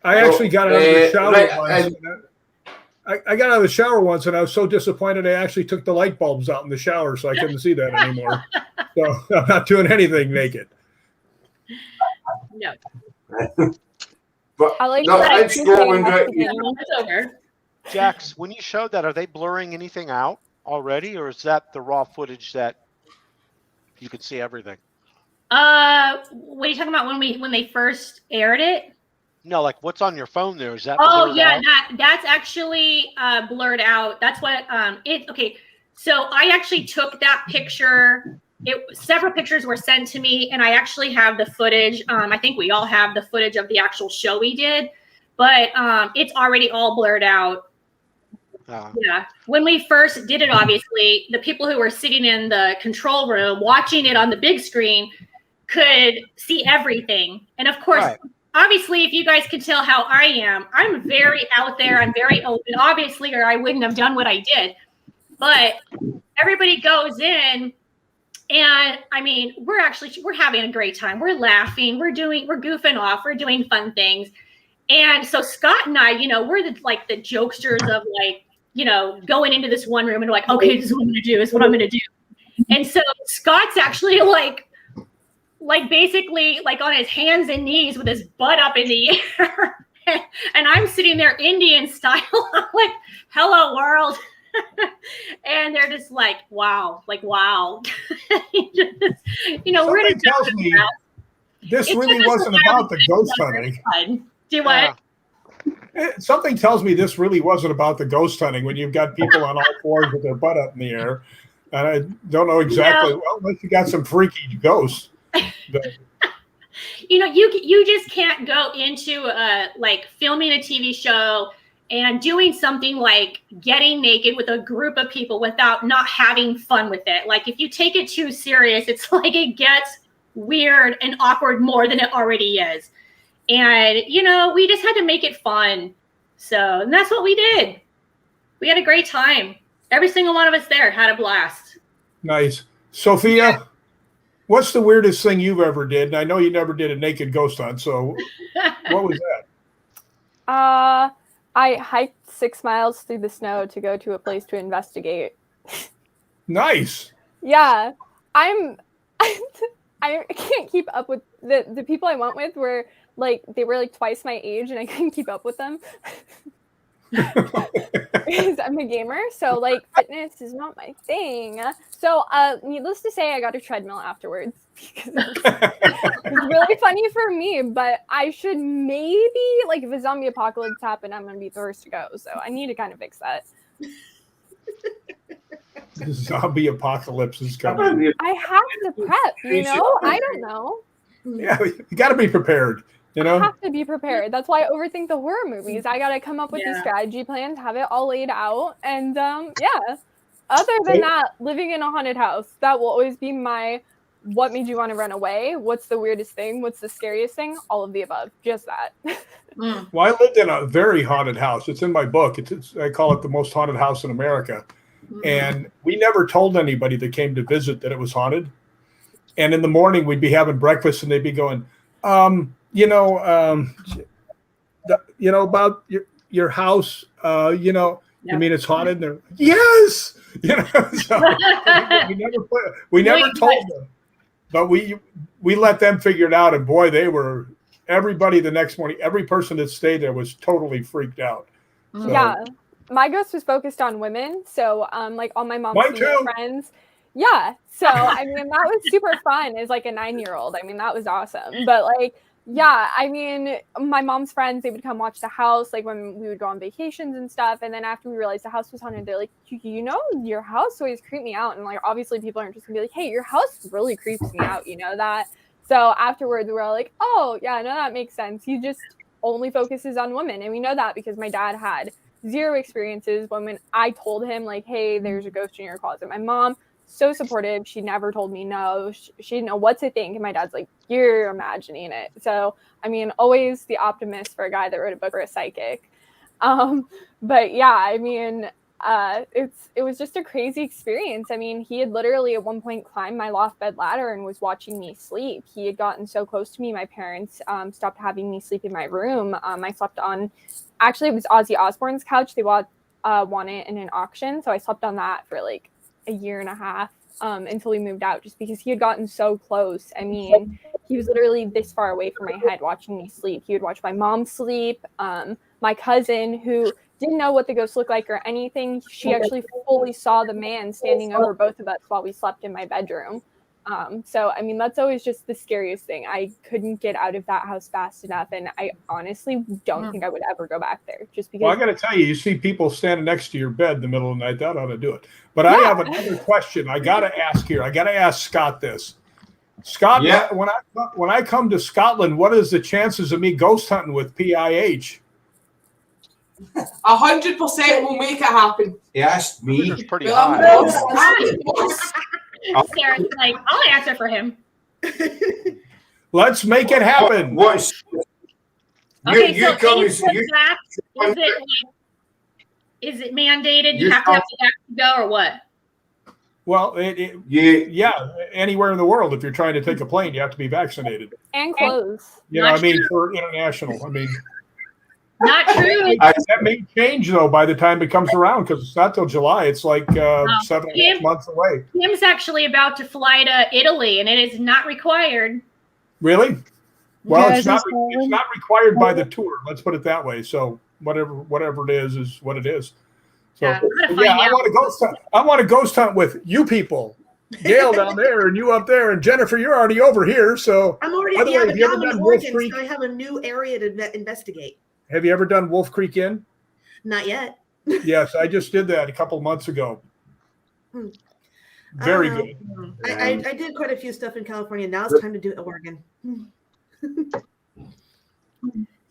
I actually got out of the shower once. I got out of the shower once, and I was so disappointed. I actually took the light bulbs out in the shower, so I couldn't see that anymore. So I'm not doing anything naked. No. But I like no, that. it's going right. It's over. Jax, when you showed that, are they blurring anything out already, or is that the raw footage that you could see everything? What are you talking about when they first aired it? No, like what's on your phone there? Is that? Oh yeah, out? that's actually blurred out. That's what okay. So I actually took that picture several pictures were sent to me, and I actually have the footage. I think we all have the footage of the actual show we did, but it's already all blurred out. Yeah. When we first did it, obviously, the people who were sitting in the control room watching it on the big screen could see everything. And of course, obviously, if you guys can tell how I am, I'm very out there. I'm very open, obviously, or I wouldn't have done what I did. But everybody goes in, and I mean, we're having a great time. We're laughing. We're goofing off. We're doing fun things. And so Scott and I, you know, we're the jokesters of like, you know, going into this one room and like, okay, this is what I'm going to do. This is what I'm going to do. And so Scott's actually like basically like on his hands and knees with his butt up in the air. And I'm sitting there Indian style. I'm like, hello world. And they're just like, wow. You know, we're Something tells me this really wasn't about the ghost hunting. Do what? Something tells me this really wasn't about the ghost hunting when you've got people on all fours with their butt up in the air. And I don't know exactly. No. Well, unless you got some freaky ghosts. But. You know, you just can't go into like filming a TV show and doing something like getting naked with a group of people without not having fun with it. Like if you take it too serious, it's like it gets weird and awkward more than it already is. And, you know, we just had to make it fun. So, and that's what we did. We had a great time. Every single one of us there had a blast. Nice. Sophia, what's the weirdest thing you've ever did? And I know you never did a naked ghost hunt, so what was that? I hiked 6 miles through the snow to go to a place to investigate. Nice. Yeah. I can't keep up with the people I went with were like, they were like twice my age and I couldn't keep up with them. Because I'm a gamer, so like fitness is not my thing. So needless to say, I got a treadmill afterwards because it was really funny for me, but I should maybe, like, if a zombie apocalypse happened, I'm gonna be the first to go, so I need to kind of fix that. The zombie apocalypse is coming. I have to prep, you know? I don't know. Yeah, you got to be prepared. You know? I have to be prepared. That's why I overthink the horror movies. I got to come up with the strategy plans, have it all laid out. And yeah, other than that, living in a haunted house, that will always be my, what made you want to run away? What's the weirdest thing? What's the scariest thing? All of the above. Just that. Well, I lived in a very haunted house. It's in my book. I call it the most haunted house in America. And we never told anybody that came to visit that it was haunted. And in the morning, we'd be having breakfast and they'd be going, you know about your house, you mean it's haunted? And they're, yes, you know. So we never told them, but we let them figure it out. And boy, everybody the next morning, every person that stayed there was totally freaked out. So, yeah, my ghost was focused on women, so like all my mom's friends. Yeah, so I mean that was super fun as like a 9-year-old. I mean that was awesome, but like. Yeah, I mean, my mom's friends, they would come watch the house, like when we would go on vacations and stuff. And then after we realized the house was haunted, they're like, you know, your house always creeped me out. And like, obviously people aren't just gonna be like, hey, your house really creeps me out, you know that? So afterwards, we were all like, oh, yeah, no, that makes sense. He just only focuses on women. And we know that because my dad had 0 experiences when I told him like, hey, there's a ghost in your closet. My mom, so supportive. She never told me no. She didn't know what to think. And my dad's like, you're imagining it. So, I mean, always the optimist for a guy that wrote a book for a psychic. But yeah, I mean, it was just a crazy experience. I mean, he had literally at one point climbed my loft bed ladder and was watching me sleep. He had gotten so close to me. My parents stopped having me sleep in my room. I slept on, actually it was Ozzy Osbourne's couch. They won it in an auction. So I slept on that for like a year and a half until we moved out, just because he had gotten so close. I mean, he was literally this far away from my head watching me sleep. He would watch my mom sleep. My cousin, who didn't know what the ghost looked like or anything, she actually fully saw the man standing over both of us while we slept in my bedroom. So, I mean, that's always just the scariest thing. I couldn't get out of that house fast enough. And I honestly don't think I would ever go back there just because. Well, I got to tell you, you see people standing next to your bed in the middle of the night, that ought to do it. But I have another question I got to ask here. I got to ask Scott this. Scott, when I come to Scotland, what is the chances of me ghost hunting with PIH? 100% will make it happen. He asked me. It's pretty high. Sarah's like, I'll answer for him. Let's make it happen. Okay, so is it mandated? You have to have the vax to go, or what? Well, anywhere in the world, if you're trying to take a plane, you have to be vaccinated. And clothes. You know, I mean, for international, I mean. Not true. That may change, though, by the time it comes around, because it's not till July. It's like 7 months away. Tim's actually about to fly to Italy, and it is not required. Really? Well, it's not required by the tour. Let's put it that way. So whatever it is what it is. So I want to ghost hunt with you people. Gail down there and you up there, and Jennifer, you're already over here. So I'm already by the way, but now I'm in Oregon, so I have a new area to investigate. Have you ever done Wolf Creek Inn? Not yet. Yes, I just did that a couple of months ago. Very good. I did quite a few stuff in California. Now it's time to do Oregon.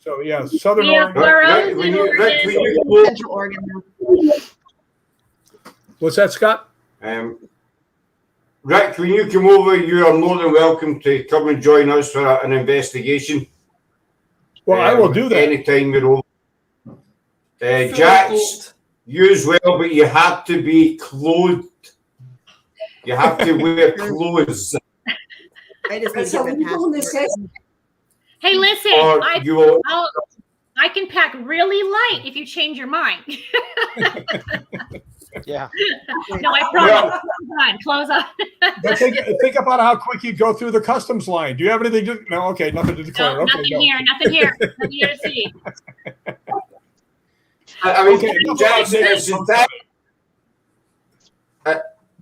So yeah, Southern Oregon. Central Oregon. What's that, Scott? Rick, when you come over, you are more than welcome to come and join us for an investigation. Well, I will do that anytime you're over. Jax, you as well, but you have to be clothed. You have to wear clothes. I just need to get passport. Hey, listen, I can pack really light if you change your mind. Yeah. No, I promise. Close on. But think about how quick you go through the customs line. Do you have anything to? No, okay, nothing to declare. No, nothing here. Nothing here to see. I mean, Jax,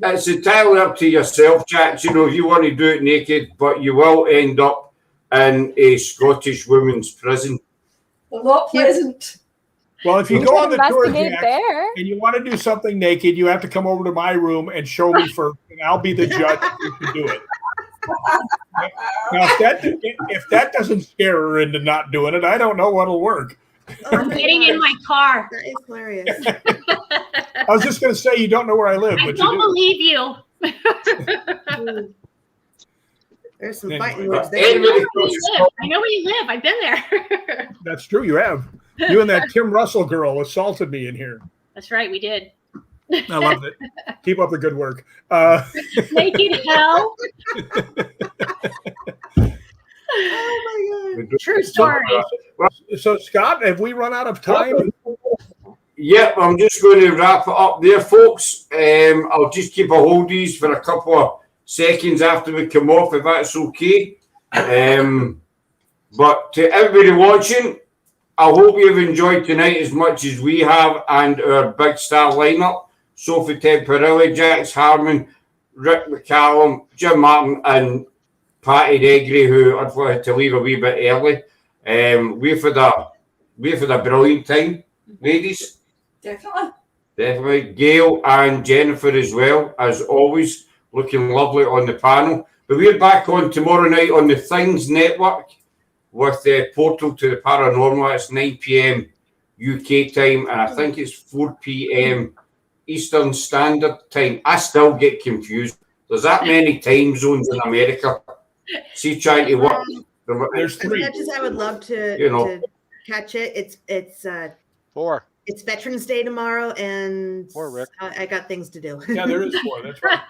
it's entirely up to yourself, Jax. You know, if you want to do it naked, but you will end up in a Scottish women's prison. Well, not pleasant. Well, if you go on the tour, Jax, and you want to do something naked, you have to come over to my room and show me first, and I'll be the judge if you do it. Now, if that doesn't scare her into not doing it, I don't know what'll work. I'm getting in my car. That is hilarious. I was just going to say you don't know where I live. I don't believe you. There's some fighting words there. I know where you live. I've been there. That's true. You have. You and that Tim Russell girl assaulted me in here. That's right. We did. I loved it. Keep up the good work. Naked hell. Oh my God. True story. So, Scott, have we run out of time? Yep, I'm just going to wrap it up there, folks. I'll just keep a hold of these for a couple of seconds after we come off, if that's okay. But to everybody watching, I hope you've enjoyed tonight as much as we have, and our big star lineup: Sophia Temperilli, Jacque Harmon, Rick Mcallum, Jim Martin, and Patti Negri, who unfortunately had to leave a wee bit early. We've had a brilliant time, ladies. Definitely. Gail and Jennifer as well, as always, looking lovely on the panel. But we're back on tomorrow night on the Things Network with the Portal to the Paranormal. It's 9 p.m. UK time, and I think it's 4 p.m. Eastern Standard Time. I still get confused. There's that many time zones in America. See, trying to work. There's 3. As much as I would love to catch it, it's 4. It's Veterans Day tomorrow, and 4, Rick. I got things to do. Yeah, there is 4. That's right.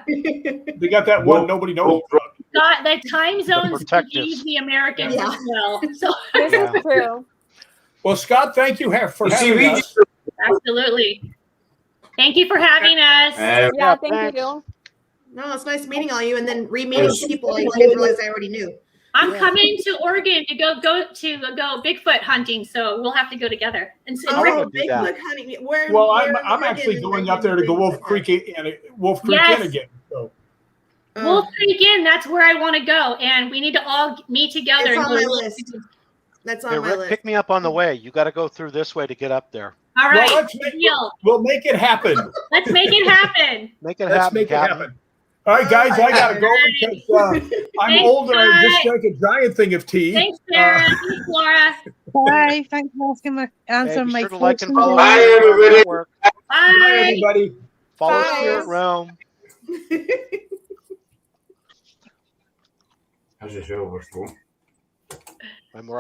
They got that one nobody knows. God, the time zones confuse the Americans as well. So this is true. Well, Scott, thank you for having us. Absolutely. Thank you for having us. Yeah, thank you. No, it's nice meeting all you, and then re-meeting people I didn't realize I already knew. I'm coming to Oregon to go Bigfoot hunting, so we'll have to go together. And so Bigfoot hunting. Well, I'm actually going up there to go Wolf Creek Inn again. So. Wolf Creek Inn, that's where I want to go. And we need to all meet together. It's and on go my to- list. That's on Hey, my Rick, list. pick me up on the way. You got to go through this way to get up there. All right. Well, Deal. we'll make it happen. Let's make it happen. Make it Let's happen, make it Captain. happen. All right, guys, I gotta go because I'm Thanks, old and I just bye. drank a giant thing of tea. Thanks, Sarah. Thanks, Laura. Bye. Thanks for answering Be my sure to like and questions. follow Bye, the everybody. network. Bye. Bye, everybody. Follow Bye. Spirit Realm. As a silver spoon. And we're